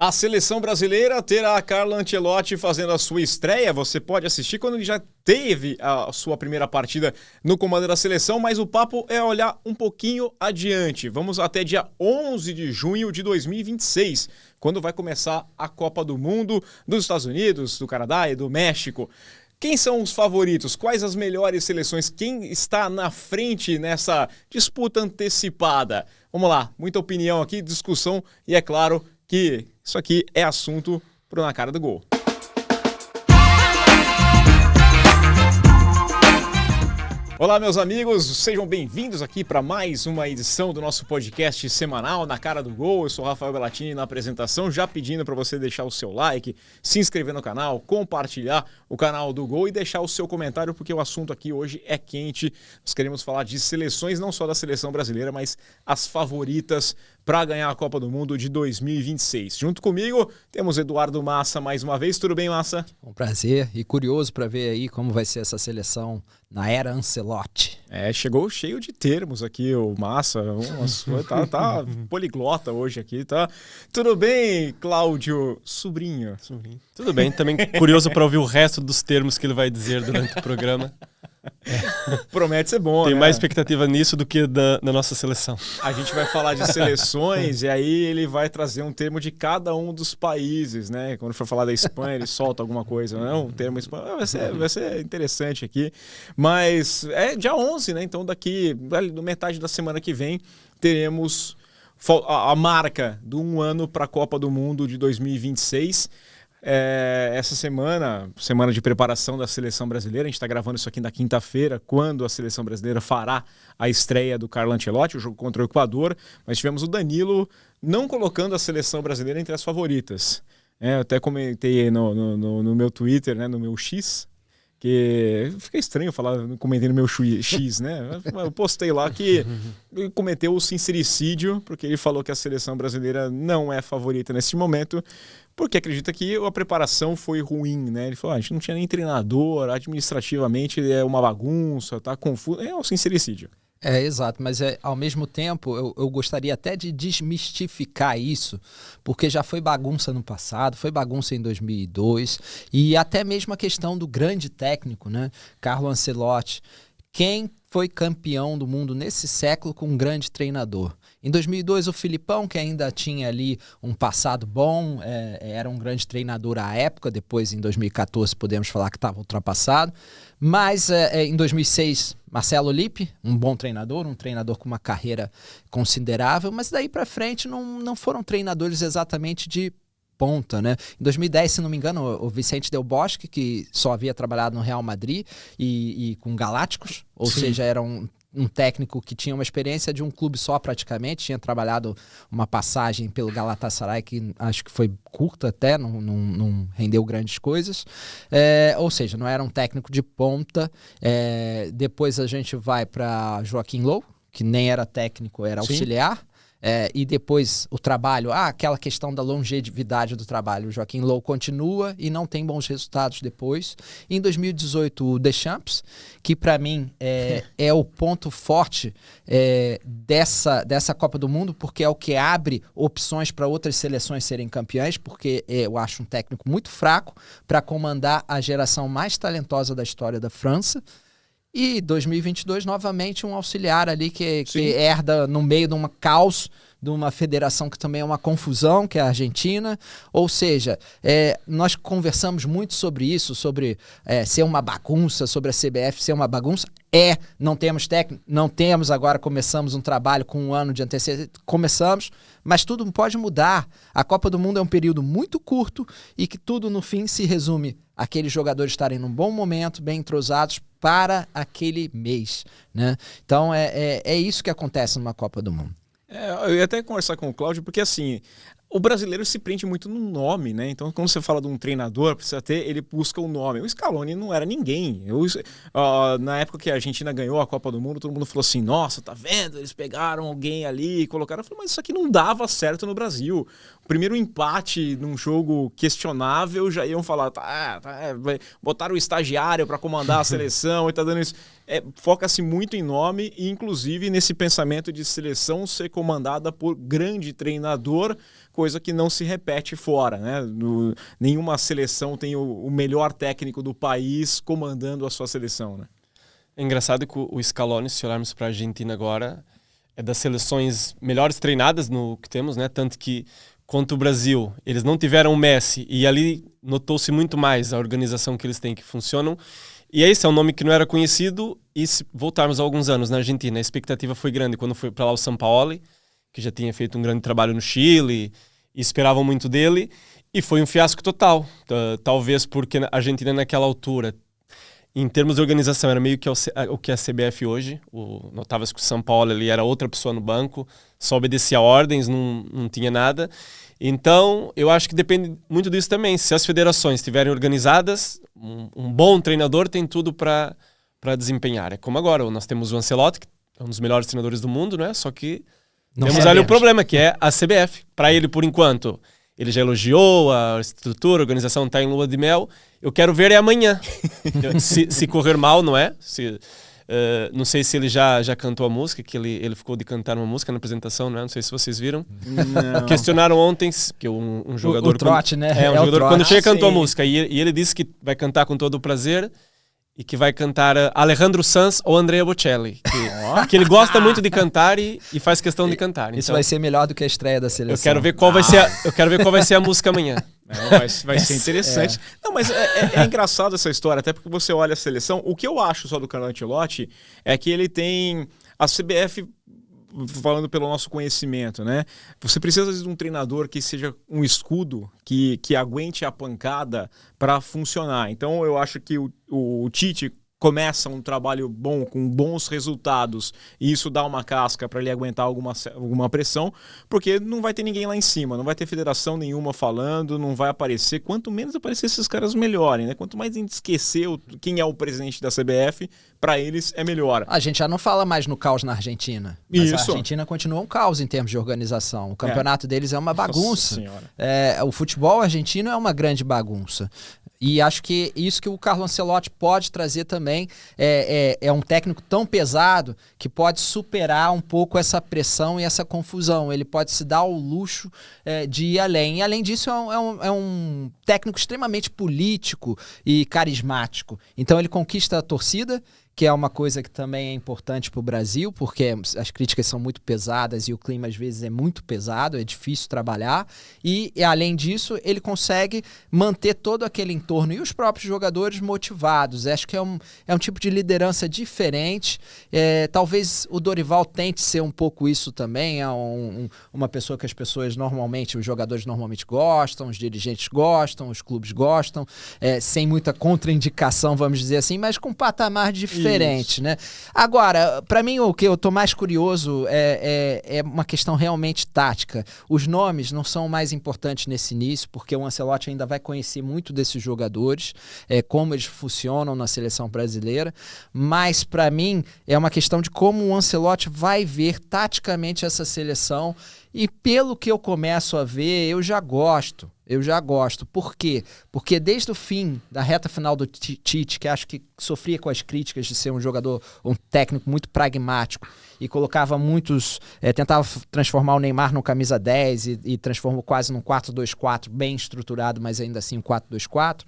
A seleção brasileira terá a Carlo Ancelotti fazendo a sua estreia. Você pode assistir quando ele já teve a sua primeira partida no comando da seleção, mas o papo é olhar um pouquinho adiante. Vamos até dia 11 de junho de 2026, quando vai começar a Copa do Mundo dos Estados Unidos, do Canadá e do México. Quem são os favoritos? Quais as melhores seleções? Quem está na frente nessa disputa antecipada? Vamos lá, muita opinião aqui, discussão e é claro que isso aqui é assunto pro Na Cara do Gol. Olá, meus amigos, sejam bem-vindos aqui para mais uma edição do nosso podcast semanal Na Cara do Gol. Eu sou o Rafael Bellatini na apresentação, já pedindo para você deixar o seu like, se inscrever no canal, compartilhar o canal do Gol e deixar o seu comentário, porque o assunto aqui hoje é quente. Nós queremos falar de seleções, não só da seleção brasileira, mas as favoritas para ganhar a Copa do Mundo de 2026. Junto comigo, temos Eduardo Massa mais uma vez. Tudo bem, Massa? Um prazer e curioso para ver aí como vai ser essa seleção na era Ancelotti. Chegou cheio de termos aqui o Massa, tá poliglota hoje aqui, tá? Tudo bem, Cláudio Sobrinho? Tudo bem, também curioso para ouvir o resto dos termos que ele vai dizer durante o programa. Promete ser bom, Tem né? mais expectativa nisso do que da nossa seleção. A gente vai falar de seleções e aí ele vai trazer um termo de cada um dos países, né? Quando for falar da Espanha, ele solta alguma coisa, não? Um termo espanhol. Vai ser interessante aqui. Mas é dia 11, né? Então daqui, no metade da semana que vem, teremos a marca do 1 ano para a Copa do Mundo de 2026. Essa semana de preparação da seleção brasileira, a gente está gravando isso aqui na quinta-feira, quando a seleção brasileira fará a estreia do Carlo Ancelotti, o jogo contra o Equador, mas tivemos o Danilo não colocando a seleção brasileira entre as favoritas. Eu até comentei no meu Twitter, né, no meu X, que fica estranho falar, comentei no meu X, né? Eu postei lá que ele cometeu o sincericídio, porque ele falou que a seleção brasileira não é favorita nesse momento, porque acredita que a preparação foi ruim, né? Ele falou, a gente não tinha nem treinador, administrativamente é uma bagunça, tá confuso. É um sincericídio. Exato, mas ao mesmo tempo eu gostaria até de desmistificar isso, porque já foi bagunça no passado, foi bagunça em 2002, e até mesmo a questão do grande técnico, né? Carlo Ancelotti. Quem foi campeão do mundo nesse século com um grande treinador? Em 2002, o Filipão, que ainda tinha ali um passado bom, era um grande treinador à época. Depois, em 2014, podemos falar que estava ultrapassado. Mas em 2006, Marcelo Lippi, um bom treinador, um treinador com uma carreira considerável. Mas daí para frente não foram treinadores exatamente de ponta, né? Em 2010, se não me engano, o Vicente Del Bosque, que só havia trabalhado no Real Madrid e com Galácticos, ou Sim. seja, era um técnico que tinha uma experiência de um clube só praticamente, tinha trabalhado uma passagem pelo Galatasaray que acho que foi curta até, não rendeu grandes coisas, ou seja, não era um técnico de ponta. Depois a gente vai para Joaquim Low, que nem era técnico, era auxiliar. E depois o trabalho, aquela questão da longevidade do trabalho. O Joaquim Low continua e não tem bons resultados depois. Em 2018, o Deschamps, que para mim é o ponto forte dessa Copa do Mundo, porque é o que abre opções para outras seleções serem campeãs, porque eu acho um técnico muito fraco para comandar a geração mais talentosa da história da França. E 2022, novamente, um auxiliar ali que herda no meio de um caos, de uma federação que também é uma confusão, que é a Argentina. Ou seja, nós conversamos muito sobre isso, sobre ser uma bagunça, sobre a CBF ser uma bagunça. Não temos técnico, não temos agora, começamos um trabalho com um ano de antecedência, começamos, mas tudo pode mudar. A Copa do Mundo é um período muito curto e que tudo no fim se resume àqueles jogadores estarem num bom momento, bem entrosados para aquele mês, né? Então é isso que acontece numa Copa do Mundo. Eu ia até conversar com o Cláudio, porque assim, o brasileiro se prende muito no nome, né? Então, quando você fala de um treinador, ele busca o nome. O Scaloni não era ninguém. Na época que a Argentina ganhou a Copa do Mundo, todo mundo falou assim, nossa, tá vendo? Eles pegaram alguém ali e colocaram. Eu falei, mas isso aqui não dava certo no Brasil. primeiro empate num jogo questionável, já iam falar, botaram o estagiário para comandar a seleção e tá dando isso. Foca-se muito em nome e, inclusive, nesse pensamento de seleção ser comandada por grande treinador, coisa que não se repete fora, né? Nenhuma seleção tem o melhor técnico do país comandando a sua seleção, né? É engraçado que o Scaloni, se olharmos para a Argentina agora, é das seleções melhores treinadas no que temos, né? Tanto que, quanto o Brasil, eles não tiveram o Messi e ali notou-se muito mais a organização que eles têm, que funcionam. E esse é um nome que não era conhecido, e se voltarmos a alguns anos na Argentina, a expectativa foi grande quando foi para lá o Sampaoli, que já tinha feito um grande trabalho no Chile, e esperavam muito dele, e foi um fiasco total. Talvez porque a Argentina naquela altura, em termos de organização, era meio que o que é a CBF hoje. Notava-se que o Sampaoli ali era outra pessoa no banco, só obedecia ordens, não tinha nada. Então, eu acho que depende muito disso também. Se as federações estiverem organizadas, um bom treinador tem tudo para desempenhar. É como agora, nós temos o Ancelotti, que é um dos melhores treinadores do mundo, né? Só que temos ali o problema, que é a CBF. Para ele, por enquanto, ele já elogiou a estrutura, a organização está em lua de mel. Eu quero ver amanhã. se correr mal, não é? Não sei se ele já cantou a música, que ele ficou de cantar uma música na apresentação, não é? Não sei se vocês viram. Não. Questionaram ontem que um jogador... O trote, né? Um jogador trote. quando chega cantou a música. E ele disse que vai cantar com todo o prazer e que vai cantar Alejandro Sanz ou Andrea Bocelli. Que ele gosta muito de cantar e faz questão de cantar. Isso então, vai ser melhor do que a estreia da seleção. eu quero ver qual vai ser a música amanhã. Vai ser interessante. Não, mas é engraçado essa história, até porque você olha a seleção. O que eu acho só do Carlo Ancelotti é que ele tem a CBF, falando pelo nosso conhecimento, né? Você precisa de um treinador que seja um escudo, que aguente a pancada para funcionar. Então eu acho que o Tite começa um trabalho bom, com bons resultados, e isso dá uma casca para ele aguentar alguma pressão, porque não vai ter ninguém lá em cima, não vai ter federação nenhuma falando, não vai aparecer. Quanto menos aparecer, esses caras melhorem, né? Quanto mais a gente esquecer quem é o presidente da CBF, para eles é melhor. A gente já não fala mais no caos na Argentina. Mas Isso. A Argentina continua um caos em termos de organização. O campeonato deles é uma bagunça. O futebol argentino é uma grande bagunça. E acho que isso que o Carlo Ancelotti pode trazer também é um técnico tão pesado que pode superar um pouco essa pressão e essa confusão. Ele pode se dar o luxo de ir além. E além disso, é um técnico extremamente político e carismático. Então ele conquista a torcida, que é uma coisa que também é importante para o Brasil, porque as críticas são muito pesadas e o clima às vezes é muito pesado, é difícil trabalhar, e além disso ele consegue manter todo aquele entorno e os próprios jogadores motivados. Acho que é um tipo de liderança diferente. Talvez o Dorival tente ser um pouco isso também, uma pessoa que os jogadores normalmente gostam, os dirigentes gostam, os clubes gostam, sem muita contraindicação, vamos dizer assim, mas com um patamar diferente, né? Agora, para mim, o que eu tô mais curioso é uma questão realmente tática. Os nomes não são mais importantes nesse início, porque o Ancelotti ainda vai conhecer muito desses jogadores, como eles funcionam na seleção brasileira, mas para mim é uma questão de como o Ancelotti vai ver taticamente essa seleção, e pelo que eu começo a ver, eu já gosto. Por quê? Porque desde o fim da reta final do Tite, que acho que sofria com as críticas de ser um técnico muito pragmático e colocava tentava transformar o Neymar no camisa 10 e transformou quase num 4-2-4 bem estruturado, mas ainda assim um 4-2-4.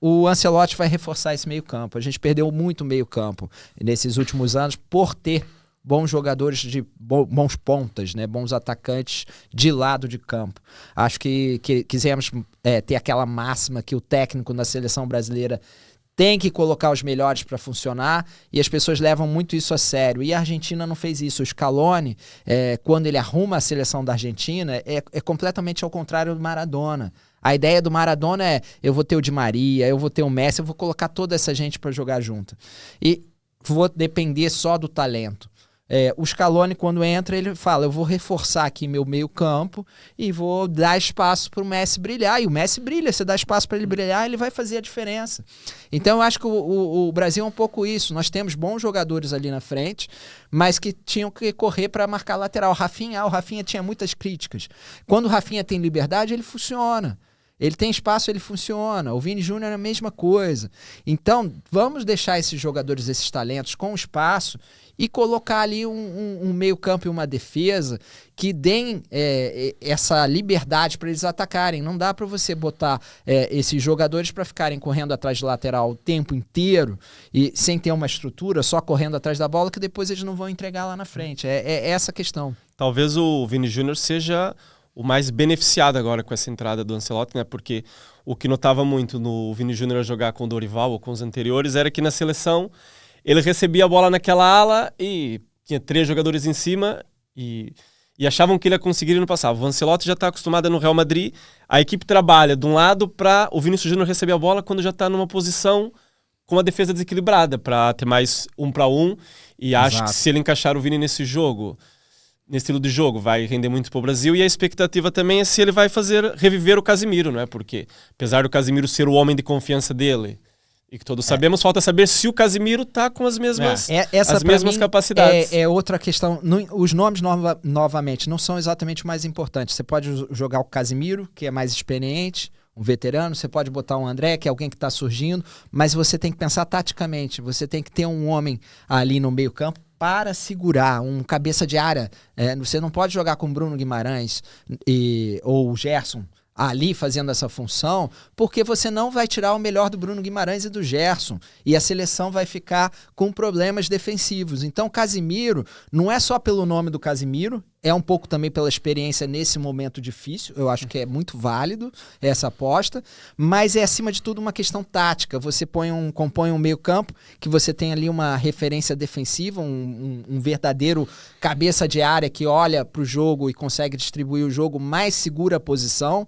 O Ancelotti vai reforçar esse meio campo. A gente perdeu muito meio campo nesses últimos anos por ter bons jogadores de bons pontas, né? Bons atacantes de lado de campo. Acho que quisemos ter aquela máxima que o técnico na seleção brasileira tem que colocar os melhores para funcionar, e as pessoas levam muito isso a sério. E a Argentina não fez isso. O Scaloni, quando ele arruma a seleção da Argentina, é completamente ao contrário do Maradona. A ideia do Maradona é: eu vou ter o Di Maria, eu vou ter o Messi, eu vou colocar toda essa gente para jogar junto. E vou depender só do talento. O Scaloni, quando entra, ele fala, eu vou reforçar aqui meu meio campo e vou dar espaço para o Messi brilhar. E o Messi brilha, você dá espaço para ele brilhar, ele vai fazer a diferença. Então eu acho que o Brasil é um pouco isso. Nós temos bons jogadores ali na frente, mas que tinham que correr para marcar lateral. O Rafinha tinha muitas críticas. Quando o Rafinha tem liberdade, ele funciona. Ele tem espaço, ele funciona. O Vini Júnior é a mesma coisa. Então, vamos deixar esses jogadores, esses talentos com espaço e colocar ali um meio-campo e uma defesa que deem essa liberdade para eles atacarem. Não dá para você botar esses jogadores para ficarem correndo atrás de lateral o tempo inteiro e sem ter uma estrutura, só correndo atrás da bola, que depois eles não vão entregar lá na frente. É essa a questão. Talvez o Vini Júnior seja o mais beneficiado agora com essa entrada do Ancelotti, né? Porque o que notava muito no Vini Júnior jogar com o Dorival ou com os anteriores era que na seleção ele recebia a bola naquela ala e tinha 3 jogadores em cima e achavam que ele ia conseguir e não passava. O Ancelotti já está acostumado no Real Madrid, a equipe trabalha de um lado para o Vinícius Júnior receber a bola quando já está numa posição com a defesa desequilibrada, para ter mais 1 para 1, e acho que se ele encaixar o Vini nesse jogo, nesse estilo de jogo, vai render muito para o Brasil, e a expectativa também é se ele vai reviver o Casemiro, não é? Porque apesar do Casemiro ser o homem de confiança dele, e que todos sabemos, falta saber se o Casemiro tá com as mesmas, as mesmas capacidades. É outra questão. Os nomes, novamente, não são exatamente o mais importantes. Você pode jogar o Casemiro, que é mais experiente, um veterano, você pode botar um André, que é alguém que está surgindo, mas você tem que pensar taticamente. Você tem que ter um homem ali no meio campo para segurar, um cabeça de área. Você não pode jogar com Bruno Guimarães ou o Gerson ali fazendo essa função, porque você não vai tirar o melhor do Bruno Guimarães e do Gerson, e a seleção vai ficar com problemas defensivos. Então, Casemiro, não é só pelo nome do Casemiro, é um pouco também pela experiência nesse momento difícil, eu acho que é muito válido essa aposta, mas é acima de tudo uma questão tática. Você compõe um meio campo, que você tem ali uma referência defensiva, um verdadeiro cabeça de área que olha para o jogo e consegue distribuir o jogo, mais segura a posição,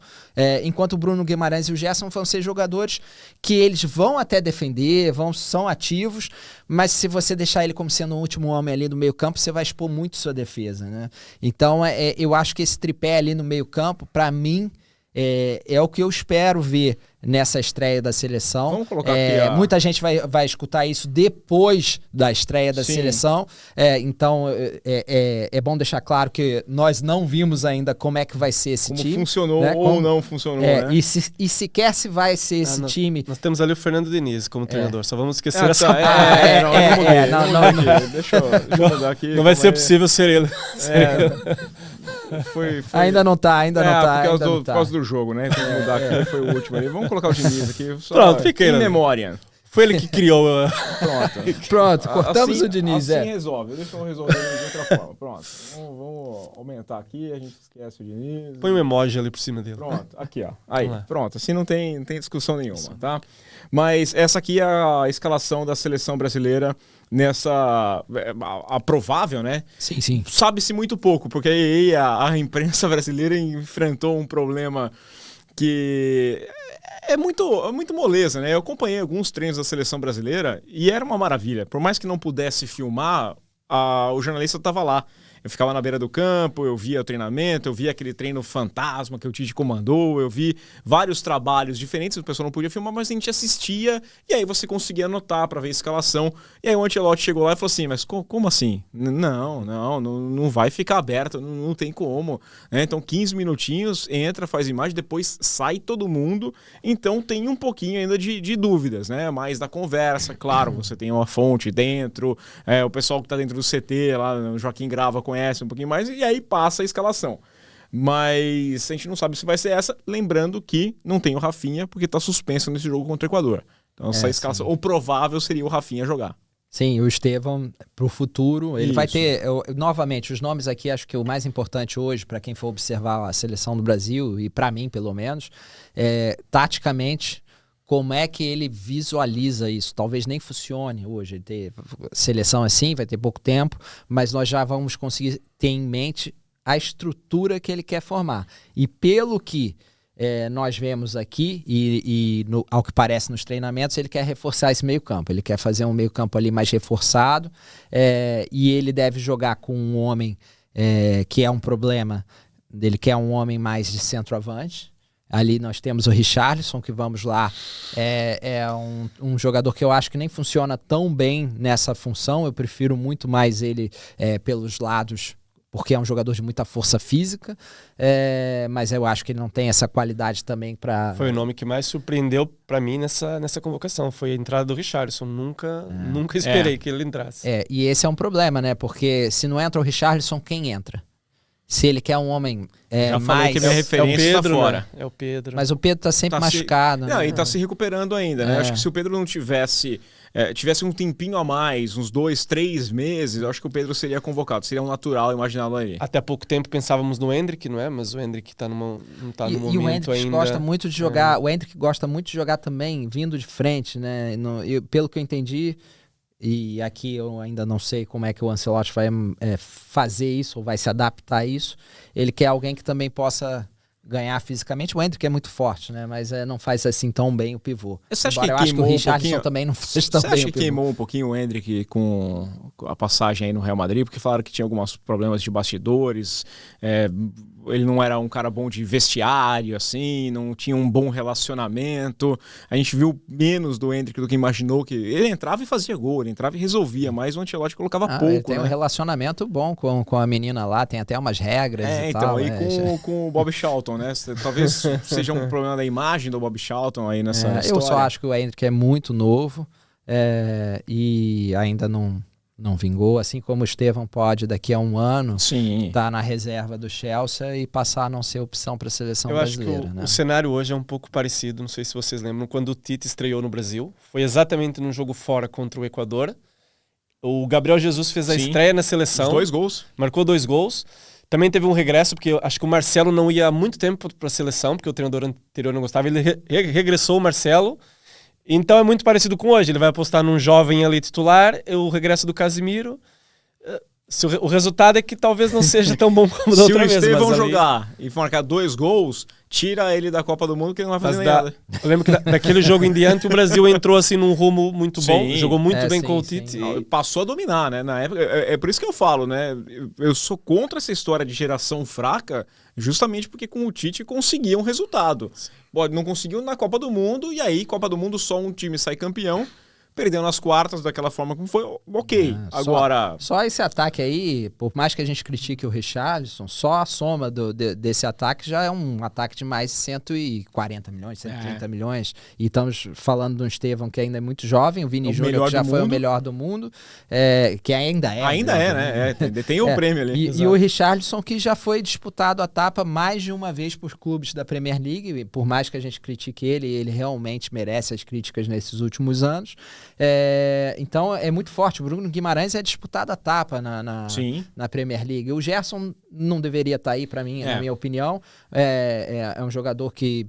enquanto o Bruno Guimarães e o Gerson vão ser jogadores que eles vão até defender, são ativos, mas se você deixar ele como sendo o último homem ali do meio campo, você vai expor muito sua defesa, né? Então, eu acho que esse tripé ali no meio campo, para mim, é o que eu espero ver nessa estreia da seleção. Vamos colocar aqui muita gente vai escutar isso depois da estreia da seleção. Então, é bom deixar claro que nós não vimos ainda como é que vai ser esse time. Como funcionou, né? Ou não funcionou, né? E sequer se vai ser esse time. Nós temos ali o Fernando Diniz como treinador, só vamos esquecer essa parte. Deixa eu mudar aqui. Não vai ser possível ser ele. Foi... Ainda não tá. Por causa do jogo, né? Tem que mudar aqui, foi o último ali. Vamos colocar o Diniz aqui. Pronto, fiquei. Em memória. Foi ele que criou. Pronto, cortamos assim, o Diniz. Assim resolve. Deixa eu resolver de outra forma. Pronto. Vamos aumentar aqui, a gente esquece o Diniz. Põe um emoji ali por cima dele. Pronto, aqui, ó. Aí, pronto. Assim não tem discussão nenhuma, tá? Mas essa aqui é a escalação da seleção brasileira nessa... a provável, né? Sim. Sabe-se muito pouco, porque aí a imprensa brasileira enfrentou um problema que... É muito moleza, né? Eu acompanhei alguns treinos da seleção brasileira e era uma maravilha. Por mais que não pudesse filmar, o jornalista estava lá. Eu ficava na beira do campo, eu via o treinamento, eu via aquele treino fantasma que o Tite comandou, eu vi vários trabalhos diferentes, o pessoal não podia filmar, mas a gente assistia e aí você conseguia anotar para ver a escalação. E aí o Ancelotti chegou lá e falou assim, mas como assim? Não vai ficar aberto, não tem como. Então 15 minutinhos, entra, faz imagem, depois sai todo mundo, então tem um pouquinho ainda de dúvidas, né? Mais da conversa, claro, você tem uma fonte dentro, o pessoal que está dentro do CT, lá o Joaquim Grava conhece um pouquinho mais, e aí passa a escalação. Mas a gente não sabe se vai ser essa, lembrando que não tem o Rafinha, porque está suspenso nesse jogo contra o Equador. Então essa escalação, o provável seria o Rafinha jogar. Sim, o Estevão para o futuro, ele vai ter, novamente, os nomes aqui, acho que o mais importante hoje, para quem for observar a seleção do Brasil, e para mim pelo menos, taticamente, como é que ele visualiza isso? Talvez nem funcione hoje, ter seleção assim, vai ter pouco tempo, mas nós já vamos conseguir ter em mente a estrutura que ele quer formar. E pelo que nós vemos aqui, ao que parece nos treinamentos, ele quer reforçar esse meio campo. Ele quer fazer um meio campo ali mais reforçado, e ele deve jogar com um homem que é um problema. Ele quer um homem mais de centroavante. Ali nós temos o Richarlison, que vamos lá, é um jogador que eu acho que nem funciona tão bem nessa função. Eu prefiro muito mais ele pelos lados, porque é um jogador de muita força física, mas eu acho que ele não tem essa qualidade também para... Foi o nome que mais surpreendeu para mim nessa convocação, foi a entrada do Richarlison. Nunca esperei que ele entrasse. E esse é um problema, né? Porque se não entra o Richarlison, quem entra? Se ele quer um homem Já mais... falei que minha referência é o Pedro, tá fora. né? É o Pedro. Mas o Pedro tá sempre machucado. Não, né? e tá se recuperando ainda, né? Acho que se o Pedro não tivesse um tempinho a mais, uns 2, 3 meses, eu acho que o Pedro seria convocado. Seria um natural imaginá-lo ali. Até há pouco tempo pensávamos no Endrick, não é? Mas o Endrick não tá no momento o Endrick ainda. gosta muito de jogar. O Endrick gosta muito de jogar também vindo de frente, né? Pelo que eu entendi, e aqui eu ainda não sei como é que o Ancelotti vai fazer isso, ou vai se adaptar a isso. Ele quer alguém que também possa ganhar fisicamente. O Endrick é muito forte, né? Mas não faz assim tão bem o pivô. Você acha Embora que eu acho que o queimou Richarlison também não fez tão Você bem acha o que pivô. queimou um pouquinho o Endrick com a passagem aí no Real Madrid? Porque falaram que tinha alguns problemas de bastidores, ele não era um cara bom de vestiário, assim, não tinha um bom relacionamento. A gente viu menos do Endrick do que imaginou, que ele entrava e fazia gol, ele entrava e resolvia, mas o Ancelotti colocava Ele pouco, tem né? um relacionamento bom com a menina lá, tem até umas regras e Então, tal. aí com o Bob Charlton, né? Talvez seja um problema da imagem do Bob Charlton aí nessa história. Eu só acho que o Endrick é muito novo e ainda não vingou, assim como o Estevão pode daqui a um ano estar na reserva do Chelsea e passar a não ser opção para a seleção brasileira. Eu acho que né? o cenário hoje é um pouco parecido, não sei se vocês lembram, quando o Tite estreou no Brasil. Foi exatamente num jogo fora contra o Equador. O Gabriel Jesus fez a estreia na seleção. Os 2 gols. Marcou 2 gols. Também teve um regresso, porque eu acho que o Marcelo não ia há muito tempo para a seleção, porque o treinador anterior não gostava. Ele regressou o Marcelo. Então é muito parecido com hoje. Ele vai apostar num jovem ali titular, o regresso do Casemiro. O resultado é que talvez não seja tão bom como da outra vez. Se o Estevão mas jogar e marcar 2 gols, tira ele da Copa do Mundo que ele não vai fazer nada. Eu lembro que daquele jogo em diante o Brasil entrou assim num rumo muito bom, jogou muito bem com o Tite. Passou a dominar, né? Na época, é por isso que eu falo, né? Eu sou contra essa história de geração fraca, justamente porque com o Tite conseguia um resultado. Não conseguiu na Copa do Mundo, e aí Copa do Mundo só um time sai campeão. Perdeu nas quartas daquela forma como foi, ok. Agora... Só esse ataque aí, por mais que a gente critique o Richarlison, só a soma desse ataque já é um ataque de mais de 140 milhões, 130 milhões. E estamos falando de um Estevão que ainda é muito jovem, o Vini Júnior que já foi o melhor do mundo, que ainda é. Ainda né? Tem o prêmio ali. E o Richarlison que já foi disputado a etapa mais de uma vez por clubes da Premier League, por mais que a gente critique ele realmente merece as críticas nesses últimos anos. Então é muito forte. O Bruno Guimarães é disputado a etapa na Premier League. O Gerson não deveria estar aí, para mim, na minha opinião. É um jogador que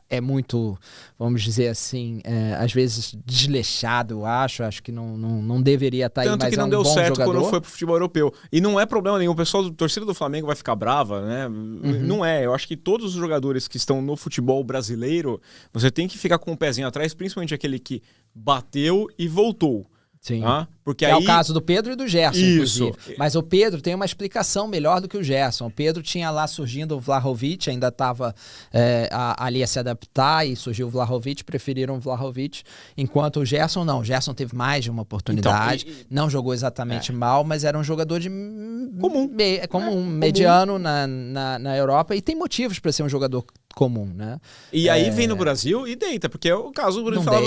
é muito, vamos dizer assim, às vezes desleixado, eu acho. Acho que não deveria estar aí, mas que não é um deu bom certo jogador. quando foi pro futebol europeu. E não é problema nenhum. O pessoal do torcida do Flamengo vai ficar brava, né? Não é. Eu acho que todos os jogadores que estão no futebol brasileiro, você tem que ficar com o pezinho atrás, principalmente aquele que bateu e voltou. Sim. Porque é o caso do Pedro e do Gerson, inclusive. Isso. Mas o Pedro tem uma explicação melhor do que o Gerson. O Pedro tinha lá surgindo o Vlahovic, ainda estava ali a se adaptar, e surgiu o Vlahovic, preferiram o Vlahovic, enquanto o Gerson não. O Gerson teve mais de uma oportunidade, não jogou exatamente mal, mas era um jogador de comum, mediano na Europa, e tem motivos para ser um jogador comum, né? E aí vem no Brasil e deita, porque é o caso do falava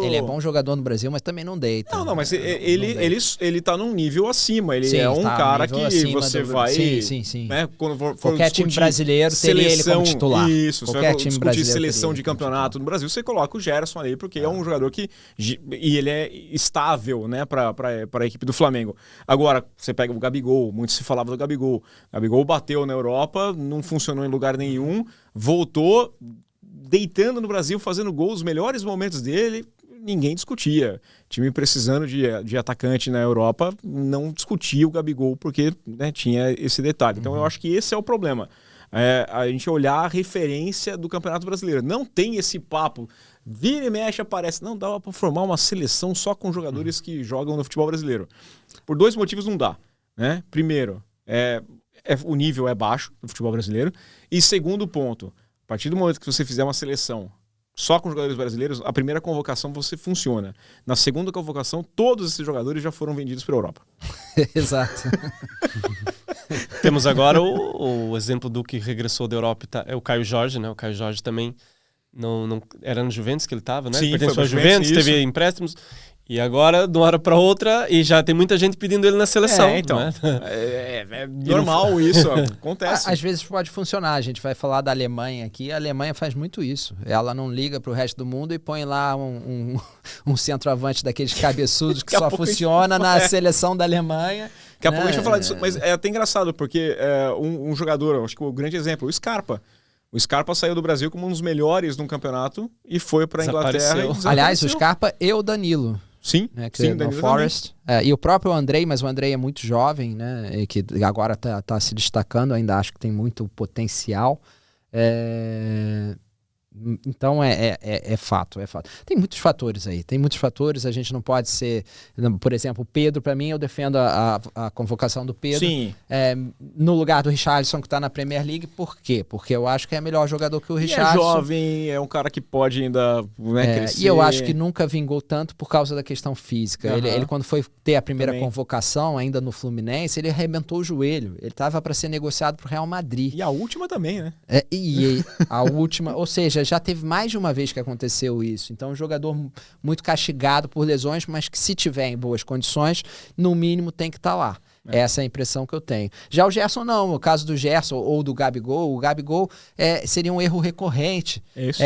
Ele é bom jogador no Brasil, mas também não deita. Não, mas ele tá num nível acima. Ele é um cara que você vai... Sim. Né, quando for qualquer time brasileiro teria ele como titular. Isso, qualquer time discutir seleção de campeonato no Brasil, você coloca o Gerson ali, porque é um jogador que... E ele é estável, né, pra a equipe do Flamengo. Agora, você pega o Gabigol, muito se falava do Gabigol. O Gabigol bateu na Europa, não funcionou em lugar nenhum, voltou deitando no Brasil, fazendo gols, os melhores momentos dele, ninguém discutia. Time precisando de atacante na Europa, não discutia o Gabigol, porque, né, tinha esse detalhe. Então eu acho que esse é o problema. a gente olhar a referência do Campeonato Brasileiro. Não tem esse papo, vira e mexe, aparece. Não dá para formar uma seleção só com jogadores que jogam no futebol brasileiro. Por 2 motivos não dá. Né? Primeiro, o nível é baixo do futebol brasileiro. E segundo ponto, a partir do momento que você fizer uma seleção só com jogadores brasileiros, a primeira convocação você funciona. Na segunda convocação, todos esses jogadores já foram vendidos para a Europa. Exato. Temos agora o exemplo do que regressou da Europa, é o Caio Jorge, né? O Caio Jorge também não era no Juventus que ele estava, né? Sim, pertenceu ao Juventus, teve empréstimos. E agora, de uma hora para outra, e já tem muita gente pedindo ele na seleção. Então. Né? É normal isso, acontece. Às vezes pode funcionar. A gente vai falar da Alemanha aqui. A Alemanha faz muito isso. Ela não liga para o resto do mundo e põe lá um centroavante daqueles cabeçudos que só funciona na seleção da Alemanha. Daqui a pouco a gente vai falar disso, mas é até engraçado, porque um jogador, acho que o grande exemplo, o Scarpa. O Scarpa saiu do Brasil como um dos melhores no campeonato e foi para a Inglaterra. Aliás, o Scarpa e o Danilo. Sim, né, que sim, no Forest. E o próprio Andrei, mas o Andrei é muito jovem, né? E que agora tá se destacando, ainda acho que tem muito potencial. Então é fato. Tem muitos fatores aí, a gente não pode ser, por exemplo, o Pedro, para mim, eu defendo a convocação do Pedro. Sim. No lugar do Richarlison, que está na Premier League. Por quê? Porque eu acho que é melhor jogador que o Richarlison. É jovem, é um cara que pode ainda crescer. E eu acho que nunca vingou tanto por causa da questão física. Ele quando foi ter a primeira convocação, ainda no Fluminense, ele arrebentou o joelho. Ele estava para ser negociado para o Real Madrid. E a última também, né? A última, ou seja, já teve mais de uma vez que aconteceu isso. Então, um jogador muito castigado por lesões, mas que se tiver em boas condições, no mínimo tem que estar lá. Essa é a impressão que eu tenho. Já o Gerson não, o caso do Gerson ou do Gabigol, o Gabigol seria um erro recorrente. Isso.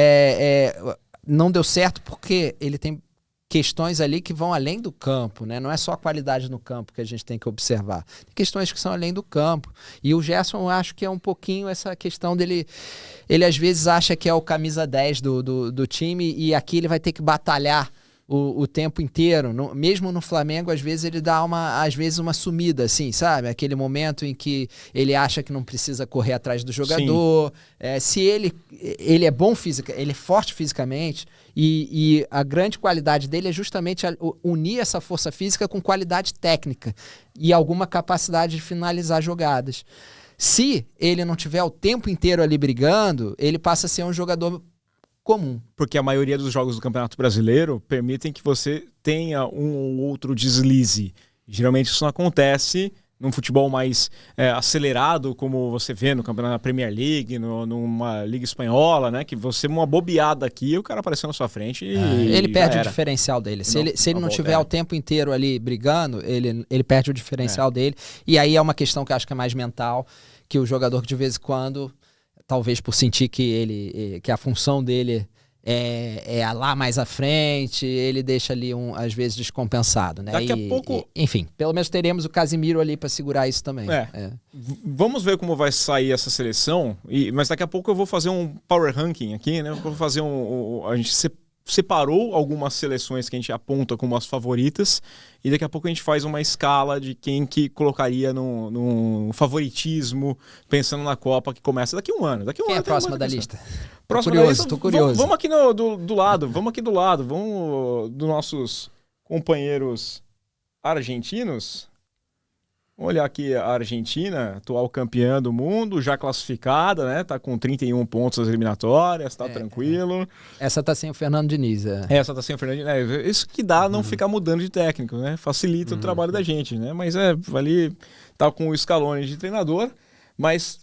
Não deu certo porque ele tem questões ali que vão além do campo, né? Não é só a qualidade no campo que a gente tem que observar. Tem questões que são além do campo. E o Gerson, eu acho que é um pouquinho essa questão dele. Ele às vezes acha que é o camisa 10 do time e aqui ele vai ter que batalhar o tempo inteiro. Mesmo no Flamengo, às vezes ele dá uma sumida, assim, sabe? Aquele momento em que ele acha que não precisa correr atrás do jogador. Se ele é bom ele é forte fisicamente e a grande qualidade dele é justamente unir essa força física com qualidade técnica e alguma capacidade de finalizar jogadas. Se ele não tiver o tempo inteiro ali brigando, ele passa a ser um jogador comum. Porque a maioria dos jogos do Campeonato Brasileiro permitem que você tenha um ou outro deslize. Geralmente isso não acontece num futebol mais acelerado, como você vê no Campeonato da Premier League, numa Liga Espanhola, né? Que você, uma bobeada aqui, o cara apareceu na sua frente e ele perde o diferencial dele. Se ele não tiver o tempo inteiro ali brigando, ele perde o diferencial dele. E aí é uma questão que eu acho que é mais mental, que o jogador de vez em quando, talvez por sentir que a função dele é lá mais à frente, ele deixa ali às vezes descompensado, né? Daqui a pouco... enfim, pelo menos teremos o Casimiro ali para segurar isso também. Vamos ver como vai sair essa seleção, mas daqui a pouco eu vou fazer um power ranking aqui, né? Eu vou fazer a gente separou algumas seleções que a gente aponta como as favoritas e daqui a pouco a gente faz uma escala de quem que colocaria no favoritismo, pensando na Copa que começa daqui a um ano. Quem é a próxima da lista? Tô curioso. Vamos aqui do lado, vamos dos nossos companheiros argentinos. Vamos olhar aqui a Argentina, atual campeã do mundo, já classificada, né? Tá com 31 pontos nas eliminatórias, tá tranquilo. Essa tá sem o Fernando Diniz. Essa tá sem o Fernando Diniz. Isso que dá não ficar mudando de técnico, né? Facilita o trabalho da gente, né? Mas ali tá com o Scaloni de treinador, mas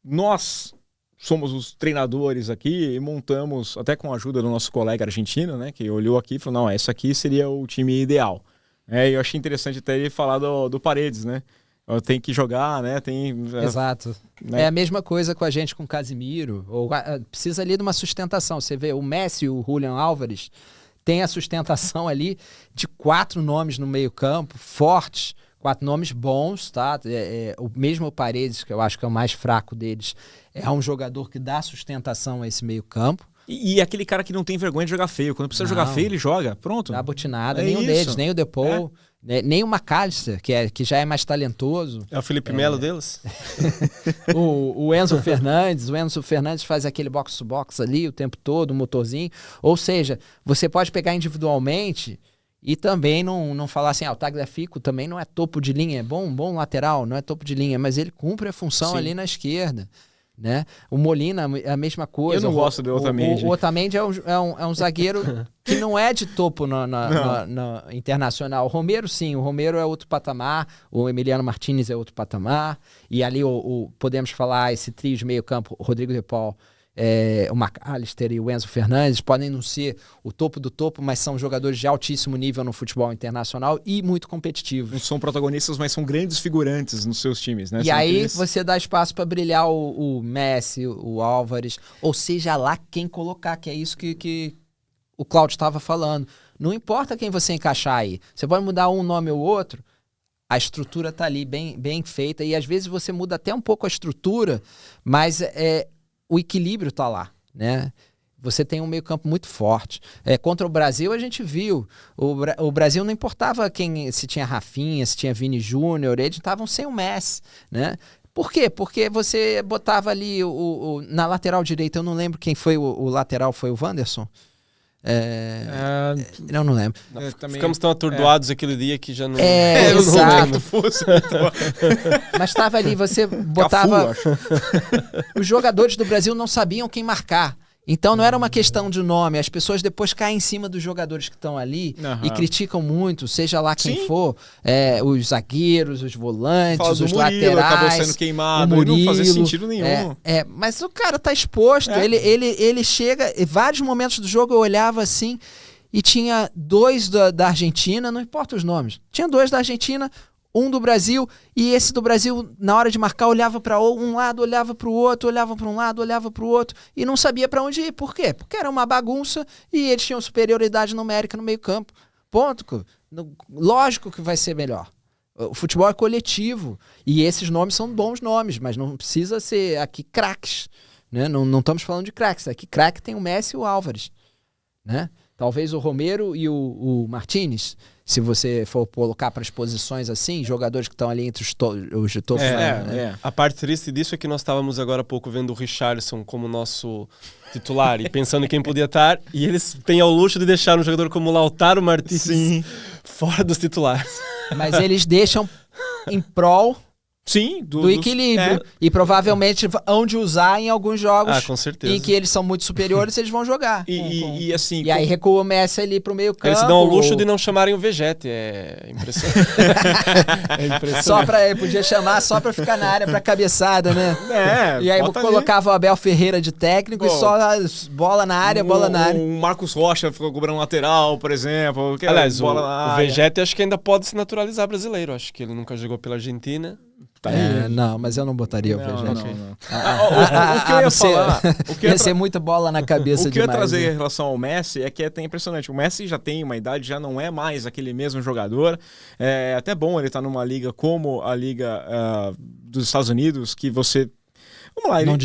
nós somos os treinadores aqui e montamos, até com a ajuda do nosso colega argentino, né? Que olhou aqui e falou, não, esse aqui seria o time ideal. Eu achei interessante até ele falar do Paredes, né? Tem que jogar, né? Exato. Né? É a mesma coisa com a gente com o Casimiro. Precisa ali de uma sustentação. Você vê o Messi e o Julián Álvares tem a sustentação ali de 4 nomes no meio-campo, fortes, 4 nomes bons, tá? Mesmo o Paredes, que eu acho que é o mais fraco deles, é um jogador que dá sustentação a esse meio-campo. E aquele cara que não tem vergonha de jogar feio. Quando precisa jogar feio, ele joga. Pronto. Dá botinada. Nenhum deles, nem o Depou. né? Nem o McAllister, que já é mais talentoso. É o Felipe Melo deles? O Enzo Fernandes faz aquele box-to-box ali o tempo todo, o motorzinho. Ou seja, você pode pegar individualmente e também não falar assim, o Tagliafico também não é topo de linha, é bom lateral, não é topo de linha, mas ele cumpre a função ali na esquerda. Né? O Molina, a mesma coisa. Eu não gosto do Otamendi. O Otamendi é um zagueiro que não é de topo no internacional. O Romero, sim. O Romero é outro patamar. O Emiliano Martinez é outro patamar. E ali podemos falar esse trio de meio campo, o Rodrigo de Paul, o McAllister e o Enzo Fernandes podem não ser o topo do topo, mas são jogadores de altíssimo nível no futebol internacional e muito competitivos. Não são protagonistas, mas são grandes figurantes nos seus times, né? E aí você dá espaço para brilhar o Messi, o Álvares, ou seja lá quem colocar, que é isso que o Cláudio estava falando. Não importa quem você encaixar aí. Você pode mudar um nome ou outro, a estrutura está ali bem feita, e às vezes você muda até um pouco a estrutura, mas o equilíbrio está lá, né? Você tem um meio-campo muito forte. Contra o Brasil, a gente viu. O Brasil não importava se tinha Rafinha, se tinha Vini Júnior, eles estavam sem o Messi, né? Por quê? Porque você botava ali na lateral direita, eu não lembro quem foi o lateral, foi o Wanderson? Eu não lembro. Ficamos tão atordoados aquele dia que já não... Exato. Mas estava ali, você botava... Os jogadores do Brasil não sabiam quem marcar. Então não era uma questão de nome. As pessoas depois caem em cima dos jogadores que estão ali e criticam muito, seja lá quem for, os zagueiros, os volantes, os laterais. Acabou sendo queimado, não fazia sentido nenhum. Mas o cara tá exposto. Ele chega, em vários momentos do jogo eu olhava assim e tinha 2 da Argentina, não importa os nomes, tinha 2 da Argentina, um do Brasil, e esse do Brasil, na hora de marcar, olhava para um lado, olhava para o outro, olhava para um lado, olhava para o outro, e não sabia para onde ir. Por quê? Porque era uma bagunça e eles tinham superioridade numérica no meio campo. Ponto. Lógico que vai ser melhor. O futebol é coletivo, e esses nomes são bons nomes, mas não precisa ser aqui craques. Né? Não estamos falando de craques. Aqui craque tem o Messi e o Álvares. Né? Talvez o Romero e o Martinez, se você for colocar para as posições assim, jogadores que estão ali entre os de topo. A parte triste disso é que nós estávamos agora há pouco vendo o Richarlison como nosso titular e pensando em quem podia estar, e eles têm ao luxo de deixar um jogador como o Lautaro Martínez fora dos titulares. Mas eles deixam em prol... Sim, do equilíbrio. E provavelmente vão de usar em alguns jogos com certeza. em que eles são muito superiores, eles vão jogar. E assim, aí recua o Messi ali pro meio campo. Eles se dão ao luxo de não chamarem o Vegete. É impressionante. Podia chamar só pra ficar na área, pra cabeçada, né? E aí colocava o Abel Ferreira de técnico e só bola na área, bola na área. O Marcos Rocha ficou cobrando lateral, por exemplo. Aliás, o Vegete acho que ainda pode se naturalizar brasileiro. Acho que ele nunca jogou pela Argentina. Não, mas eu não botaria o Vegete. Não. O que eu ia falar... Ia ser muita bola na cabeça demais. O que eu ia trazer em relação ao Messi é que é até impressionante. O Messi já tem uma idade, já não é mais aquele mesmo jogador. É até bom ele estar numa liga como a Liga dos Estados Unidos, que você... Vamos lá, não